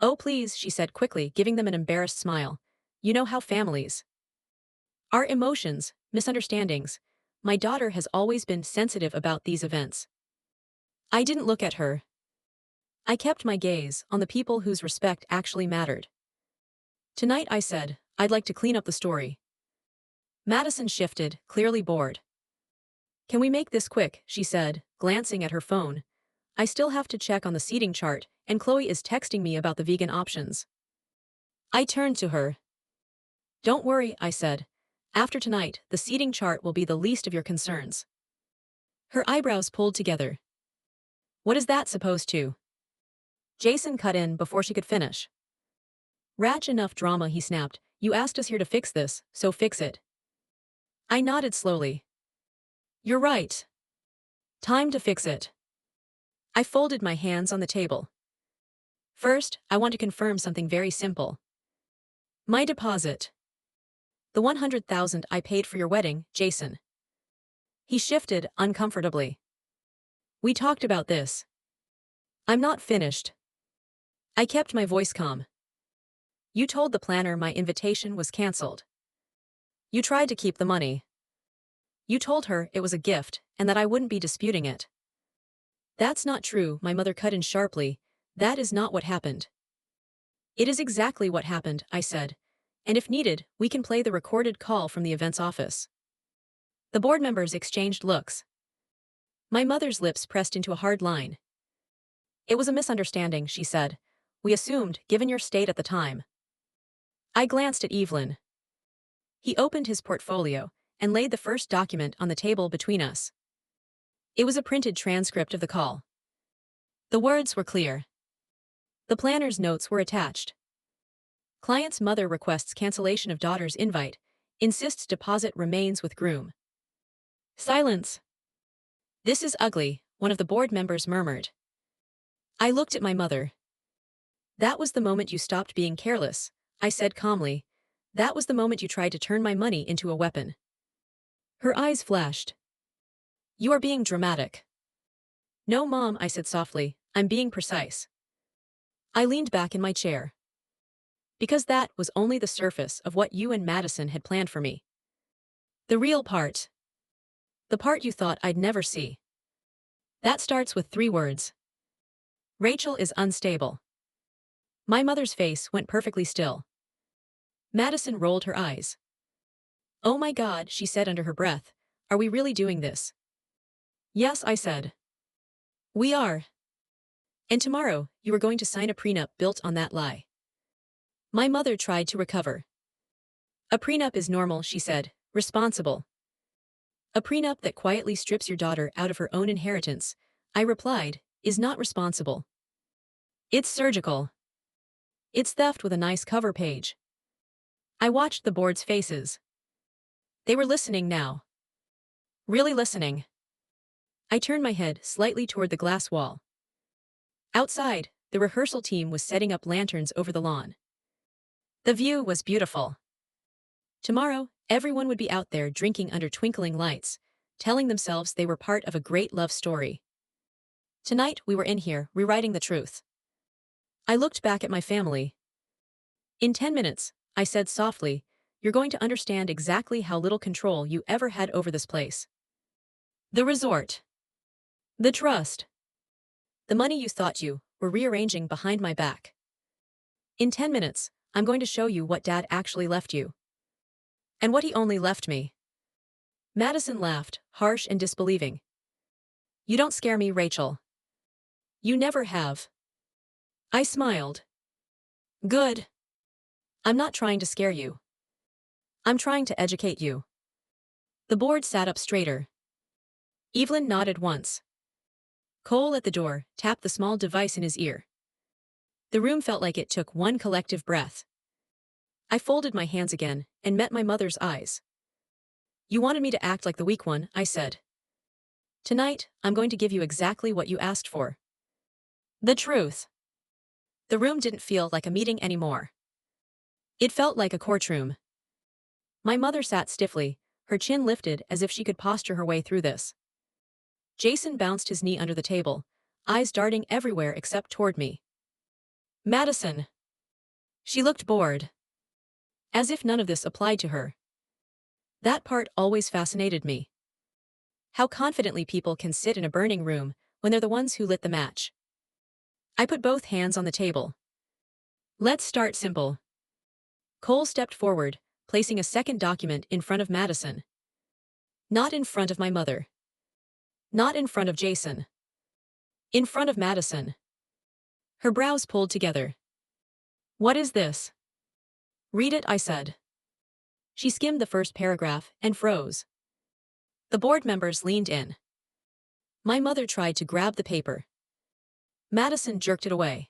"Oh, please," she said quickly, giving them an embarrassed smile. "You know how families are, emotions, misunderstandings. My daughter has always been sensitive about these events." I didn't look at her. I kept my gaze on the people whose respect actually mattered. "Tonight," I said, "I'd like to clean up the story." Madison shifted, clearly bored. "Can we make this quick?" she said, glancing at her phone. "I still have to check on the seating chart, and Chloe is texting me about the vegan options." I turned to her. "Don't worry," I said. "After tonight, the seating chart will be the least of your concerns." Her eyebrows pulled together. What is that supposed to? Jason cut in before she could finish. Ratch, enough drama, he snapped. You asked us here to fix this, so fix it. I nodded slowly. You're right. Time to fix it. I folded my hands on the table. First, I want to confirm something very simple. My deposit. The $100,000 I paid for your wedding, Jason. He shifted uncomfortably. We talked about this. I'm not finished. I kept my voice calm. You told the planner my invitation was cancelled. You tried to keep the money. You told her it was a gift and that I wouldn't be disputing it. That's not true, my mother cut in sharply. That is not what happened. It is exactly what happened, I said. And if needed, we can play the recorded call from the events office. The board members exchanged looks. My mother's lips pressed into a hard line. It was a misunderstanding, she said. We assumed, given your state at the time. I glanced at Evelyn. He opened his portfolio and laid the first document on the table between us. It was a printed transcript of the call. The words were clear. The planner's notes were attached. Client's mother requests cancellation of daughter's invite, insists deposit remains with groom. Silence. This is ugly, one of the board members murmured. I looked at my mother. That was the moment you stopped being careless, I said calmly. That was the moment you tried to turn my money into a weapon. Her eyes flashed. You are being dramatic. No, Mom, I said softly, I'm being precise. I leaned back in my chair. Because that was only the surface of what you and Madison had planned for me. The real part. The part you thought I'd never see. That starts with 3 words. Rachel is unstable. My mother's face went perfectly still. Madison rolled her eyes. Oh my God, she said under her breath. Are we really doing this? Yes, I said. We are. And tomorrow, you are going to sign a prenup built on that lie. My mother tried to recover. A prenup is normal, she said, responsible. A prenup that quietly strips your daughter out of her own inheritance, I replied, is not responsible. It's surgical. It's theft with a nice cover page. I watched the board's faces. They were listening now. Really listening. I turned my head slightly toward the glass wall. Outside, the rehearsal team was setting up lanterns over the lawn. The view was beautiful. Tomorrow, everyone would be out there drinking under twinkling lights, telling themselves they were part of a great love story. Tonight, we were in here, rewriting the truth. I looked back at my family. In 10 minutes, I said softly, you're going to understand exactly how little control you ever had over this place. The resort. The trust. The money you thought you were rearranging behind my back. In 10 minutes, I'm going to show you what Dad actually left you. And what he only left me. Madison laughed, harsh and disbelieving. You don't scare me, Rachel. You never have. I smiled. Good. I'm not trying to scare you. I'm trying to educate you. The board sat up straighter. Evelyn nodded once. Cole at the door tapped the small device in his ear. The room felt like it took one collective breath. I folded my hands again and met my mother's eyes. You wanted me to act like the weak one, I said. Tonight, I'm going to give you exactly what you asked for. The truth. The room didn't feel like a meeting anymore. It felt like a courtroom. My mother sat stiffly, her chin lifted as if she could posture her way through this. Jason bounced his knee under the table, eyes darting everywhere except toward me. Madison. She looked bored. As if none of this applied to her. That part always fascinated me. How confidently people can sit in a burning room when they're the ones who lit the match. I put both hands on the table. Let's start simple. Cole stepped forward, placing a second document in front of Madison. Not in front of my mother. Not in front of Jason. In front of Madison. Her brows pulled together. What is this? Read it, I said. She skimmed the first paragraph and froze. The board members leaned in. My mother tried to grab the paper. Madison jerked it away.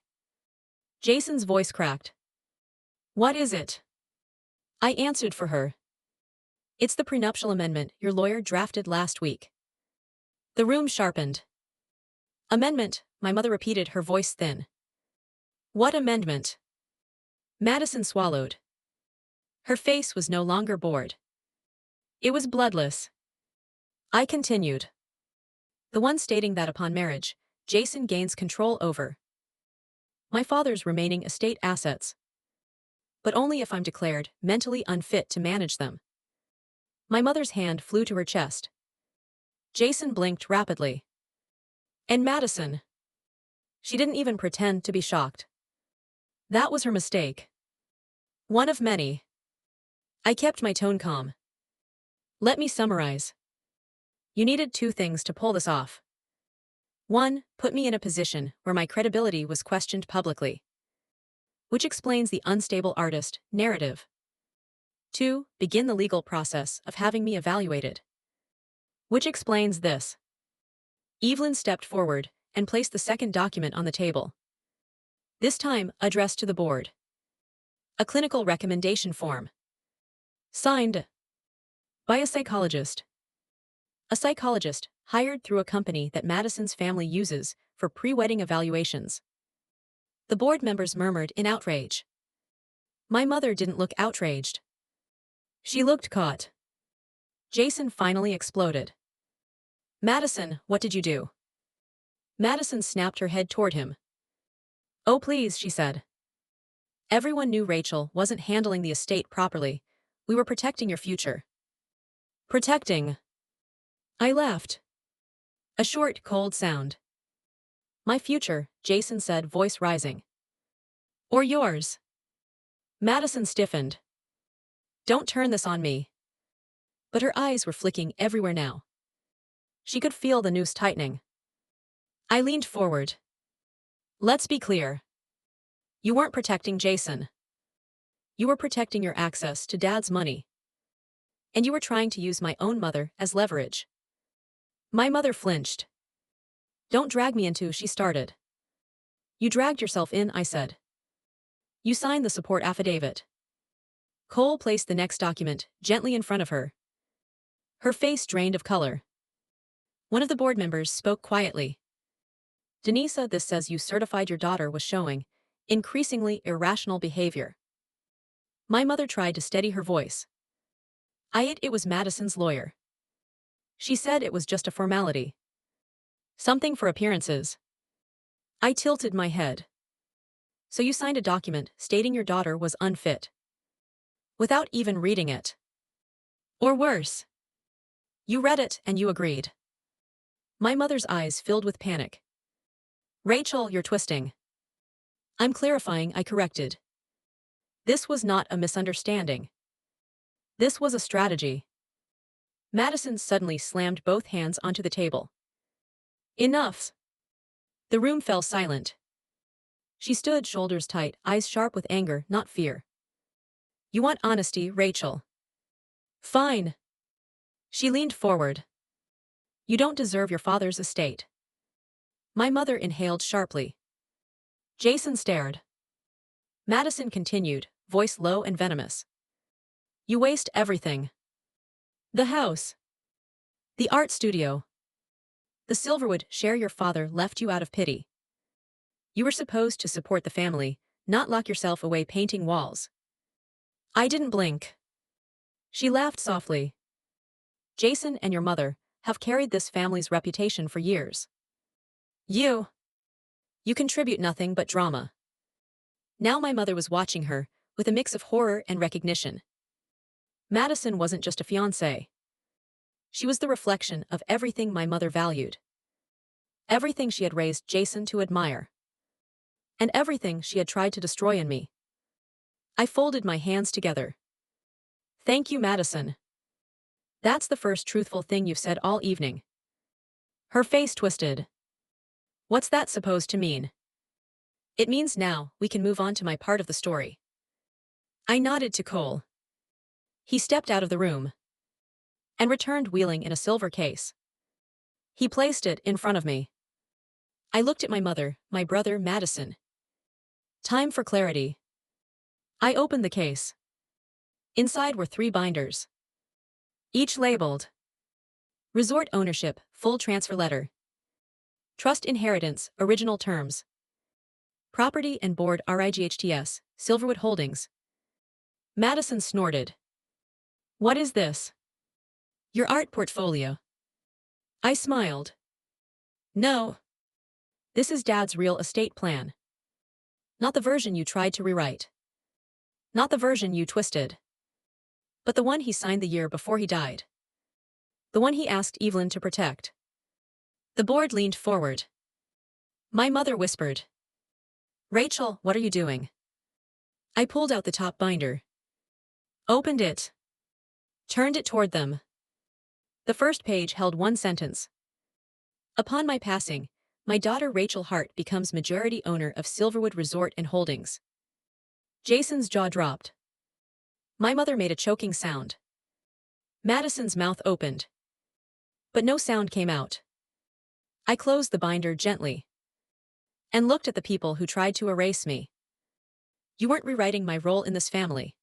Jason's voice cracked. What is it? I answered for her. It's the prenuptial amendment your lawyer drafted last week. The room sharpened. Amendment, my mother repeated, her voice thin. What amendment? Madison swallowed. Her face was no longer bored. It was bloodless. I continued. The one stating that upon marriage, Jason gains control over my father's remaining estate assets. But only if I'm declared mentally unfit to manage them. My mother's hand flew to her chest. Jason blinked rapidly. And Madison. She didn't even pretend to be shocked. That was her mistake. One of many. I kept my tone calm. Let me summarize. You needed two things to pull this off. One, put me in a position where my credibility was questioned publicly. Which explains the unstable artist narrative. Two, begin the legal process of having me evaluated. Which explains this. Evelyn stepped forward and placed the second document on the table. This time addressed to the board. A clinical recommendation form. Signed by a psychologist. A psychologist hired through a company that Madison's family uses for pre-wedding evaluations. The board members murmured in outrage. My mother didn't look outraged. She looked caught. Jason finally exploded. Madison, what did you do? Madison snapped her head toward him. Oh please, she said. Everyone knew Rachel wasn't handling the estate properly. We were protecting your future. Protecting. I laughed. A short, cold sound. My future, Jason said, voice rising. Or yours. Madison stiffened. Don't turn this on me. But her eyes were flicking everywhere now. She could feel the noose tightening. I leaned forward. Let's be clear. You weren't protecting Jason. You were protecting your access to Dad's money. And you were trying to use my own mother as leverage. My mother flinched. Don't drag me into, she started. You dragged yourself in, I said. You signed the support affidavit. Cole placed the next document gently in front of her. Her face drained of color. One of the board members spoke quietly. Denisa, this says you certified your daughter was showing increasingly irrational behavior. My mother tried to steady her voice. It was Madison's lawyer. She said it was just a formality. Something for appearances. I tilted my head. So you signed a document stating your daughter was unfit. Without even reading it. Or worse. You read it and you agreed. My mother's eyes filled with panic. Rachel, you're twisting. I'm clarifying, I corrected. This was not a misunderstanding. This was a strategy. Madison suddenly slammed both hands onto the table. Enough. The room fell silent. She stood, shoulders tight, eyes sharp with anger, not fear. You want honesty, Rachel? Fine. She leaned forward. You don't deserve your father's estate. My mother inhaled sharply. Jason stared. Madison continued, voice low and venomous. You waste everything. The house. The art studio. The Silverwood share your father left you out of pity. You were supposed to support the family, not lock yourself away painting walls. I didn't blink. She laughed softly. Jason and your mother have carried this family's reputation for years. You contribute nothing but drama. Now my mother was watching her, with a mix of horror and recognition. Madison wasn't just a fiancée. She was the reflection of everything my mother valued. Everything she had raised Jason to admire. And everything she had tried to destroy in me. I folded my hands together. Thank you, Madison. That's the first truthful thing you've said all evening. Her face twisted. What's that supposed to mean? It means now we can move on to my part of the story. I nodded to Cole. He stepped out of the room and returned wheeling in a silver case. He placed it in front of me. I looked at my mother, my brother Madison. Time for clarity. I opened the case. Inside were 3 binders, each labeled Resort Ownership, Full Transfer Letter, Trust Inheritance, Original Terms, Property and Board RIGHTS, Silverwood Holdings. Madison snorted. What is this? Your art portfolio. I smiled. No. This is Dad's real estate plan. Not the version you tried to rewrite. Not the version you twisted. But the one he signed the year before he died. The one he asked Evelyn to protect. The board leaned forward. My mother whispered. Rachel, what are you doing? I pulled out the top binder. Opened it. Turned it toward them. The first page held 1 sentence. Upon my passing, my daughter Rachel Hart becomes majority owner of Silverwood Resort and Holdings. Jason's jaw dropped. My mother made a choking sound. Madison's mouth opened. But no sound came out. I closed the binder gently. And looked at the people who tried to erase me. You weren't rewriting my role in this family.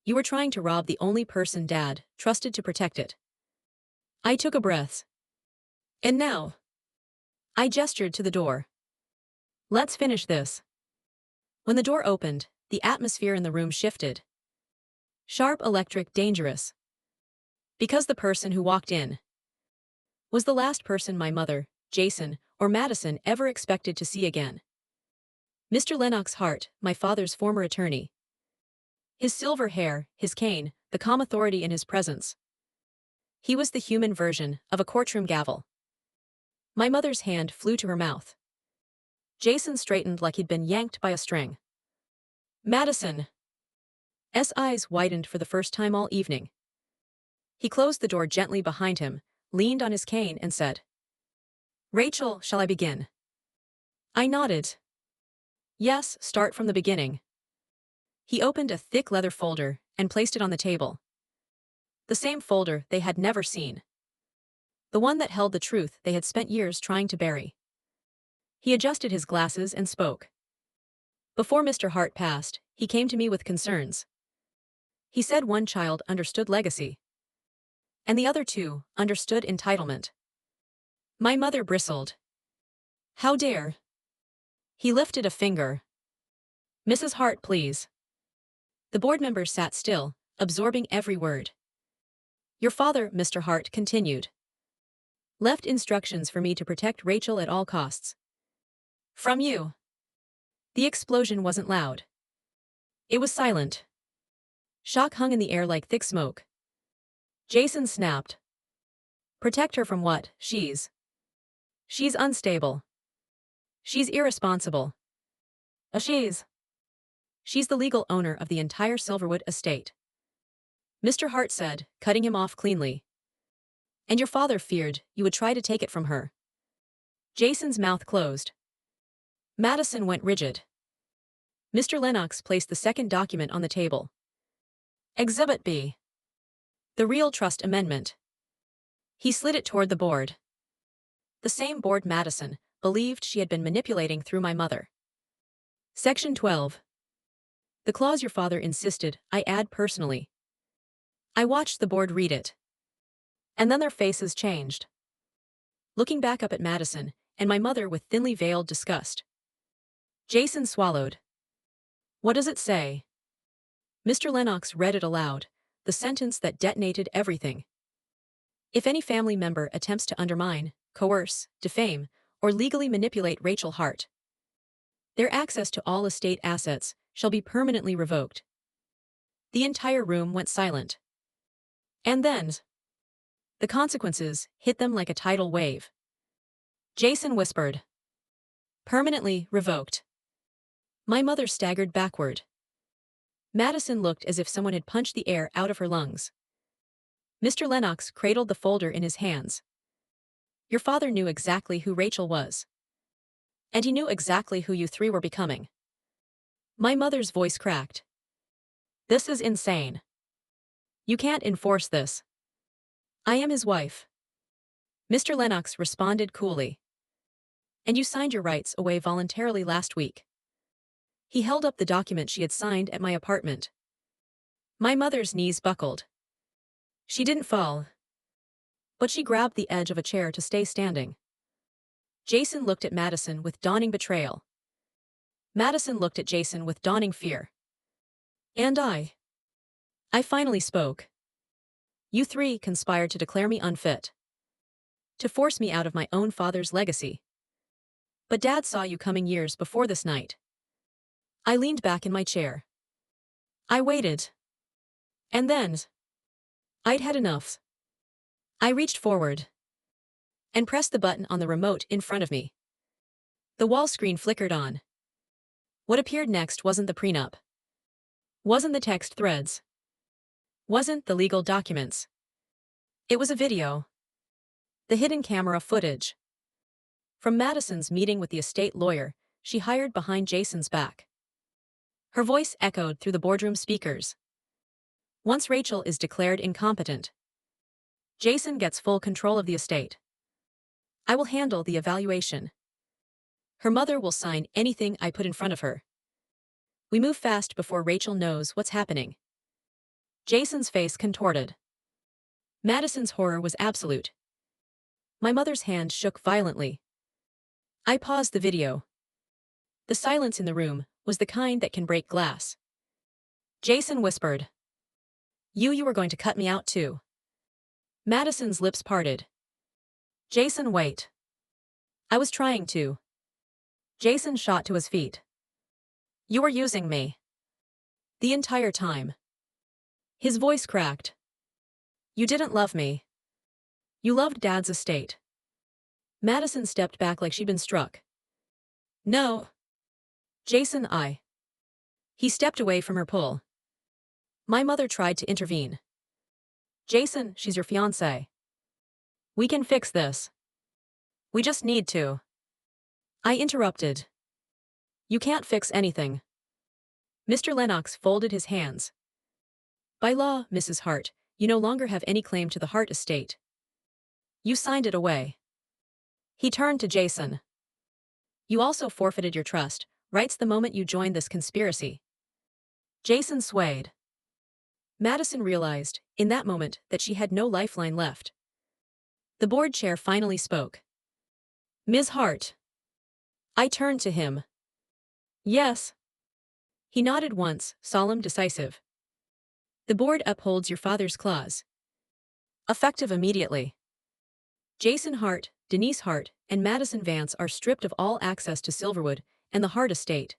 You were trying to rob the only person Dad trusted to protect it. I took a breath. And now? I gestured to the door. Let's finish this. When the door opened, the atmosphere in the room shifted. Sharp, electric, dangerous. Because the person who walked in was the last person my mother, Jason, or Madison ever expected to see again. Mr. Lennox Hart, my father's former attorney. His silver hair, his cane, the calm authority in his presence. He was the human version of a courtroom gavel. My mother's hand flew to her mouth. Jason straightened like he'd been yanked by a string. Madison's eyes widened for the first time all evening. He closed the door gently behind him, leaned on his cane and said, Rachel, shall I begin? I nodded. Yes, start from the beginning. He opened a thick leather folder and placed it on the table. The same folder they had never seen. The one that held the truth they had spent years trying to bury. He adjusted his glasses and spoke. Before Mr. Hart passed, he came to me with concerns. He said one child understood legacy. And the other 2 understood entitlement. My mother bristled. How dare? He lifted a finger. Mrs. Hart, please. The board members sat still, absorbing every word. Your father, Mr. Hart continued, left instructions for me to protect Rachel at all costs. From you. The explosion wasn't loud. It was silent. Shock hung in the air like thick smoke. Jason snapped. Protect her from what? She's unstable. She's irresponsible. She's the legal owner of the entire Silverwood estate. Mr. Hart said, cutting him off cleanly. And your father feared you would try to take it from her. Jason's mouth closed. Madison went rigid. Mr. Lennox placed the second document on the table. Exhibit B. The Real Trust Amendment. He slid it toward the board. The same board Madison believed she had been manipulating through my mother. Section 12. The clause your father insisted I add personally. I watched the board read it. And then their faces changed. Looking back up at Madison and my mother with thinly veiled disgust. Jason swallowed. What does it say? Mr. Lennox read it aloud, the sentence that detonated everything. If any family member attempts to undermine, coerce, defame, or legally manipulate Rachel Hart, their access to all estate assets shall be permanently revoked. The entire room went silent. And then, the consequences hit them like a tidal wave. Jason whispered. Permanently revoked. My mother staggered backward. Madison looked as if someone had punched the air out of her lungs. Mr. Lennox cradled the folder in his hands. Your father knew exactly who Rachel was. And he knew exactly who you 3 were becoming. My mother's voice cracked. This is insane. You can't enforce this. I am his wife. Mr. Lennox responded coolly. And you signed your rights away voluntarily last week. He held up the document she had signed at my apartment. My mother's knees buckled. She didn't fall, but she grabbed the edge of a chair to stay standing. Jason looked at Madison with dawning betrayal. Madison looked at Jason with dawning fear. And I finally spoke. You three conspired to declare me unfit. To force me out of my own father's legacy. But Dad saw you coming years before this night. I leaned back in my chair. I waited. And then, I'd had enough. I reached forward and pressed the button on the remote in front of me. The wall screen flickered on. What appeared next wasn't the prenup. Wasn't the text threads. Wasn't the legal documents. It was a video. The hidden camera footage. From Madison's meeting with the estate lawyer she hired behind Jason's back. Her voice echoed through the boardroom speakers. Once Rachel is declared incompetent, Jason gets full control of the estate. I will handle the evaluation. Her mother will sign anything I put in front of her. We move fast before Rachel knows what's happening. Jason's face contorted. Madison's horror was absolute. My mother's hand shook violently. I paused the video. The silence in the room was the kind that can break glass. Jason whispered. You were going to cut me out too. Madison's lips parted. Jason, wait. I was trying to. Jason shot to his feet. You were using me. The entire time. His voice cracked. You didn't love me. You loved Dad's estate. Madison stepped back like she'd been struck. No. Jason, He stepped away from her pull. My mother tried to intervene. Jason, she's your fiancé. We can fix this. We just need to. I interrupted. You can't fix anything. Mr. Lennox folded his hands. By law, Mrs. Hart, you no longer have any claim to the Hart estate. You signed it away. He turned to Jason. You also forfeited your trust, rights the moment you joined this conspiracy. Jason swayed. Madison realized, in that moment, that she had no lifeline left. The board chair finally spoke. Ms. Hart. I turned to him. Yes. He nodded once, solemn, decisive. The board upholds your father's clause. Effective immediately. Jason Hart, Denise Hart, and Madison Vance are stripped of all access to Silverwood and the Hart estate.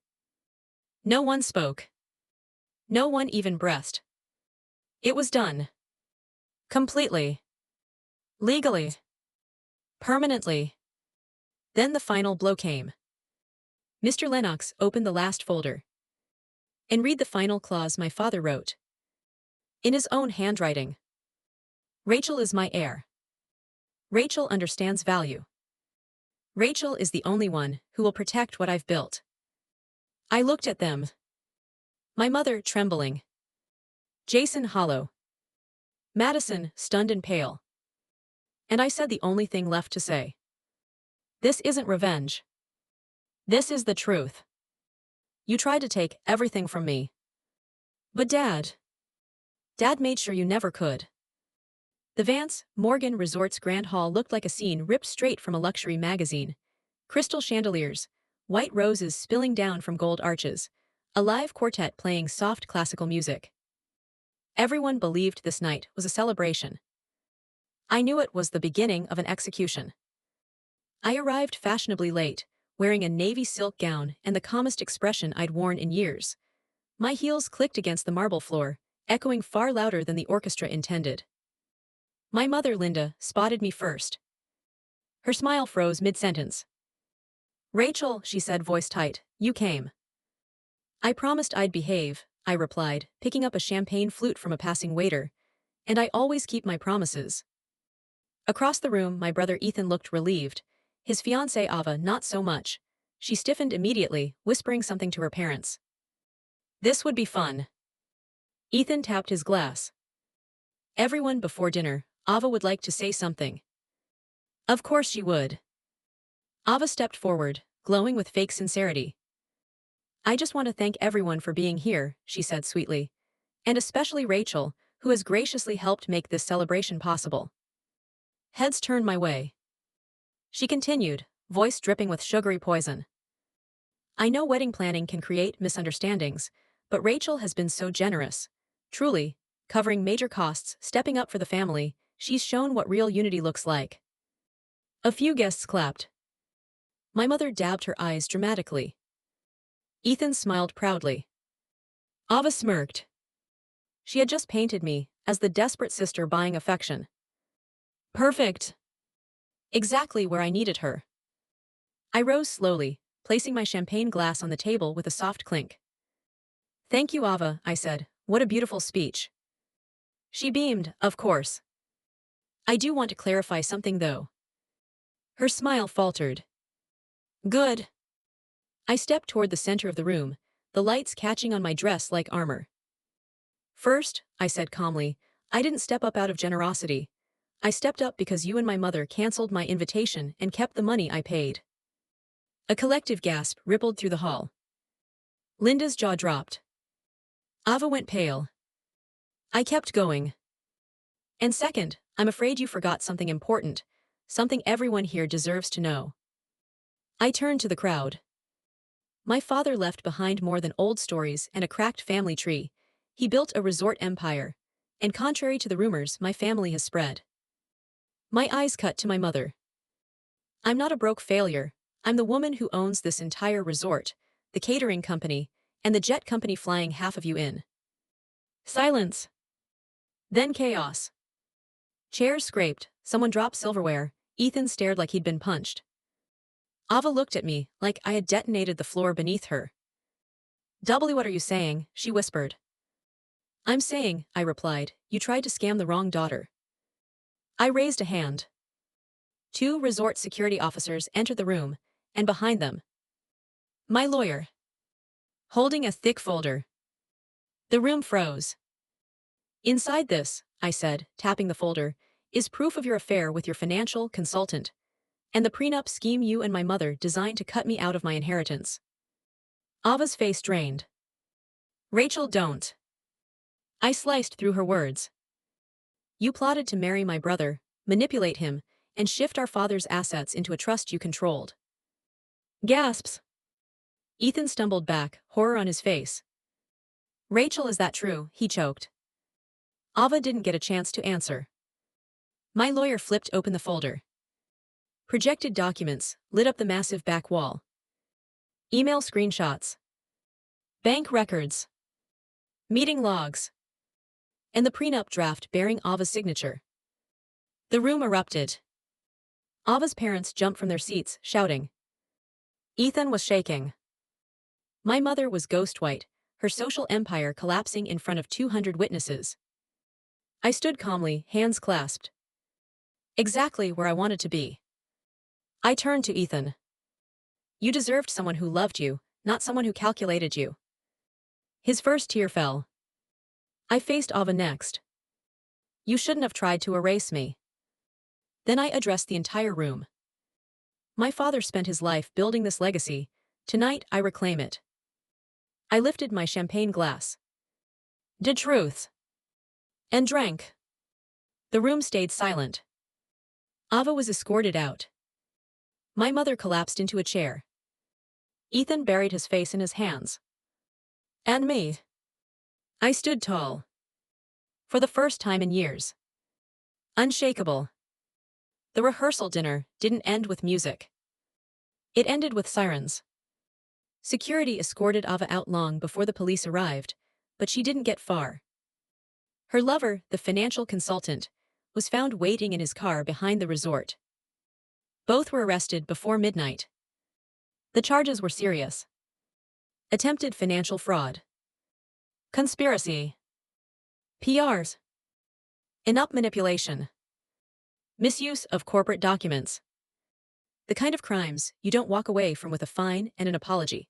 No one spoke. No one even breathed. It was done. Completely. Legally. Permanently. Then the final blow came. Mr. Lennox opened the last folder. And read the final clause my father wrote. In his own handwriting. Rachel is my heir. Rachel understands value. Rachel is the only one who will protect what I've built. I looked at them. My mother trembling. Jason hollow. Madison stunned and pale. And I said the only thing left to say. This isn't revenge. This is the truth. You tried to take everything from me. But Dad made sure you never could. The Vance Morgan Resort's Grand Hall looked like a scene ripped straight from a luxury magazine. Crystal chandeliers, white roses spilling down from gold arches, a live quartet playing soft classical music. Everyone believed this night was a celebration. I knew it was the beginning of an execution. I arrived fashionably late, wearing a navy silk gown and the calmest expression I'd worn in years. My heels clicked against the marble floor, echoing far louder than the orchestra intended. My mother, Linda, spotted me first. Her smile froze mid-sentence. Rachel, she said, voice tight, you came. I promised I'd behave, I replied, picking up a champagne flute from a passing waiter. And I always keep my promises. Across the room, my brother Ethan looked relieved. His fiancée Ava not so much. She stiffened immediately, whispering something to her parents. This would be fun. Ethan tapped his glass. Everyone before dinner, Ava would like to say something. Of course she would. Ava stepped forward, glowing with fake sincerity. I just want to thank everyone for being here, she said sweetly. And especially Rachel, who has graciously helped make this celebration possible. Heads turned my way. She continued, voice dripping with sugary poison. I know wedding planning can create misunderstandings, but Rachel has been so generous. Truly, covering major costs, stepping up for the family, she's shown what real unity looks like. A few guests clapped. My mother dabbed her eyes dramatically. Ethan smiled proudly. Ava smirked. She had just painted me as the desperate sister buying affection. Perfect. Exactly where I needed her. I rose slowly, placing my champagne glass on the table with a soft clink. Thank you, Ava, I said. What a beautiful speech. She beamed, of course. I do want to clarify something, though. Her smile faltered. Good. I stepped toward the center of the room, the lights catching on my dress like armor. First, I said calmly, I didn't step up out of generosity. I stepped up because you and my mother canceled my invitation and kept the money I paid. A collective gasp rippled through the hall. Linda's jaw dropped. Ava went pale. I kept going. And second, I'm afraid you forgot something important, something everyone here deserves to know. I turned to the crowd. My father left behind more than old stories and a cracked family tree. He built a resort empire, and contrary to the rumors my family has spread. My eyes cut to my mother. I'm not a broke failure. I'm the woman who owns this entire resort, the catering company, and the jet company flying half of you in. Silence. Then chaos. Chairs scraped, someone dropped silverware, Ethan stared like he'd been punched. Ava looked at me like I had detonated the floor beneath her. Doubly what are you saying? She whispered. I'm saying, I replied, you tried to scam the wrong daughter. I raised a hand. 2 resort security officers entered the room, and behind them, my lawyer, holding a thick folder. The room froze. Inside this, I said, tapping the folder, is proof of your affair with your financial consultant, and the prenup scheme you and my mother designed to cut me out of my inheritance. Ava's face drained. Rachel, don't. I sliced through her words. You plotted to marry my brother, manipulate him, and shift our father's assets into a trust you controlled. Gasps. Ethan stumbled back, horror on his face. Rachel, is that true? He choked. Ava didn't get a chance to answer. My lawyer flipped open the folder. Projected documents lit up the massive back wall. Email screenshots. Bank records. Meeting logs. And the prenup draft bearing Ava's signature. The room erupted. Ava's parents jumped from their seats, shouting. Ethan was shaking. My mother was ghost white, her social empire collapsing in front of 200 witnesses. I stood calmly, hands clasped. Exactly where I wanted to be. I turned to Ethan. You deserved someone who loved you, not someone who calculated you. His first tear fell. I faced Ava next. You shouldn't have tried to erase me. Then I addressed the entire room. My father spent his life building this legacy. Tonight I reclaim it. I lifted my champagne glass. Did truth. And drank. The room stayed silent. Ava was escorted out. My mother collapsed into a chair. Ethan buried his face in his hands. And me. I stood tall. For the first time in years. Unshakable. The rehearsal dinner didn't end with music. It ended with sirens. Security escorted Ava out long before the police arrived, but she didn't get far. Her lover, the financial consultant, was found waiting in his car behind the resort. Both were arrested before midnight. The charges were serious. Attempted financial fraud. Conspiracy. PRs. Inup manipulation. Misuse of corporate documents. The kind of crimes you don't walk away from with a fine and an apology.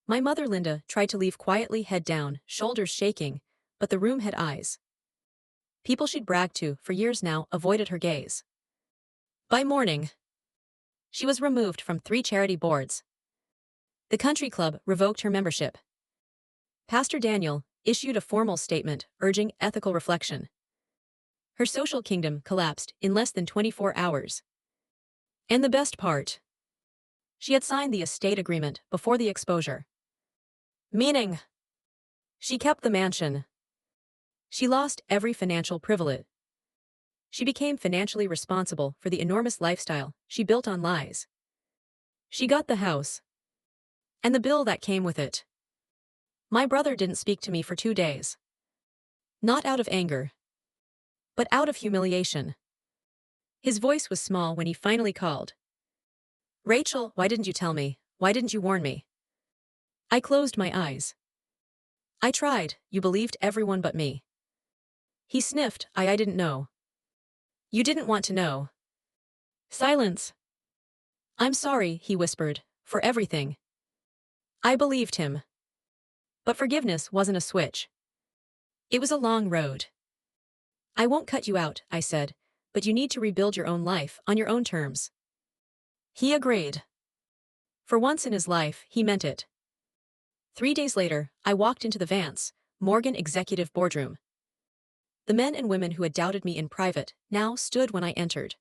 My mother Linda tried to leave quietly, head down, shoulders shaking, but the room had eyes. People she'd bragged to for years now avoided her gaze. By morning, she was removed from 3 charity boards. The country club revoked her membership. Pastor Daniel issued a formal statement urging ethical reflection. Her social kingdom collapsed in less than 24 hours. And the best part, she had signed the estate agreement before the exposure. Meaning, she kept the mansion. She lost every financial privilege. She became financially responsible for the enormous lifestyle she built on lies. She got the house and the bill that came with it. My brother didn't speak to me for 2 days. Not out of anger, but out of humiliation. His voice was small when he finally called. Rachel, why didn't you tell me? Why didn't you warn me? I closed my eyes. I tried, you believed everyone but me. He sniffed, I didn't know. You didn't want to know. Silence. I'm sorry, he whispered, for everything. I believed him. But forgiveness wasn't a switch. It was a long road. I won't cut you out, I said, but you need to rebuild your own life on your own terms. He agreed. For once in his life, he meant it. 3 days later, I walked into the Vance Morgan executive boardroom. The men and women who had doubted me in private now stood when I entered.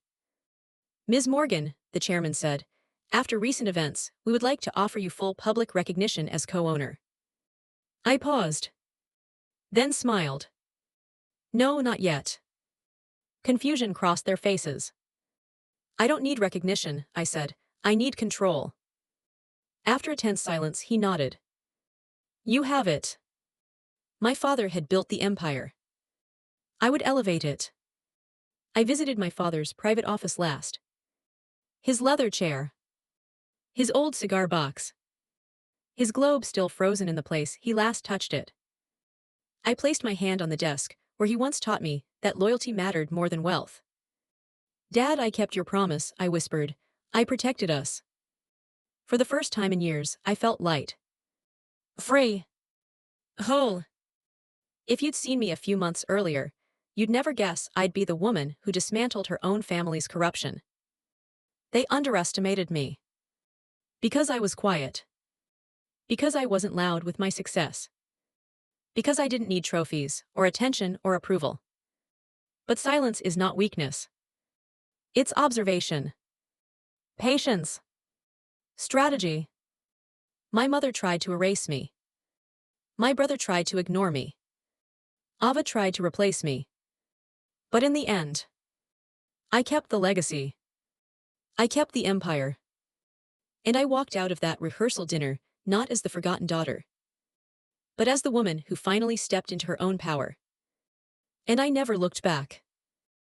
Ms. Morgan, the chairman said, after recent events, we would like to offer you full public recognition as co-owner. I paused. Then smiled. No, not yet. Confusion crossed their faces. I don't need recognition, I said. I need control. After a tense silence, he nodded. You have it. My father had built the empire. I would elevate it. I visited my father's private office last. His leather chair. His old cigar box. His globe still frozen in the place he last touched it. I placed my hand on the desk, where he once taught me that loyalty mattered more than wealth. Dad, I kept your promise, I whispered. I protected us. For the first time in years, I felt light. Free. Whole. If you'd seen me a few months earlier, you'd never guess I'd be the woman who dismantled her own family's corruption. They underestimated me. Because I was quiet. Because I wasn't loud with my success. Because I didn't need trophies, or attention, or approval. But silence is not weakness. It's observation. Patience. Strategy. My mother tried to erase me. My brother tried to ignore me. Ava tried to replace me. But in the end, I kept the legacy. I kept the empire. And I walked out of that rehearsal dinner, not as the forgotten daughter, but as the woman who finally stepped into her own power. And I never looked back.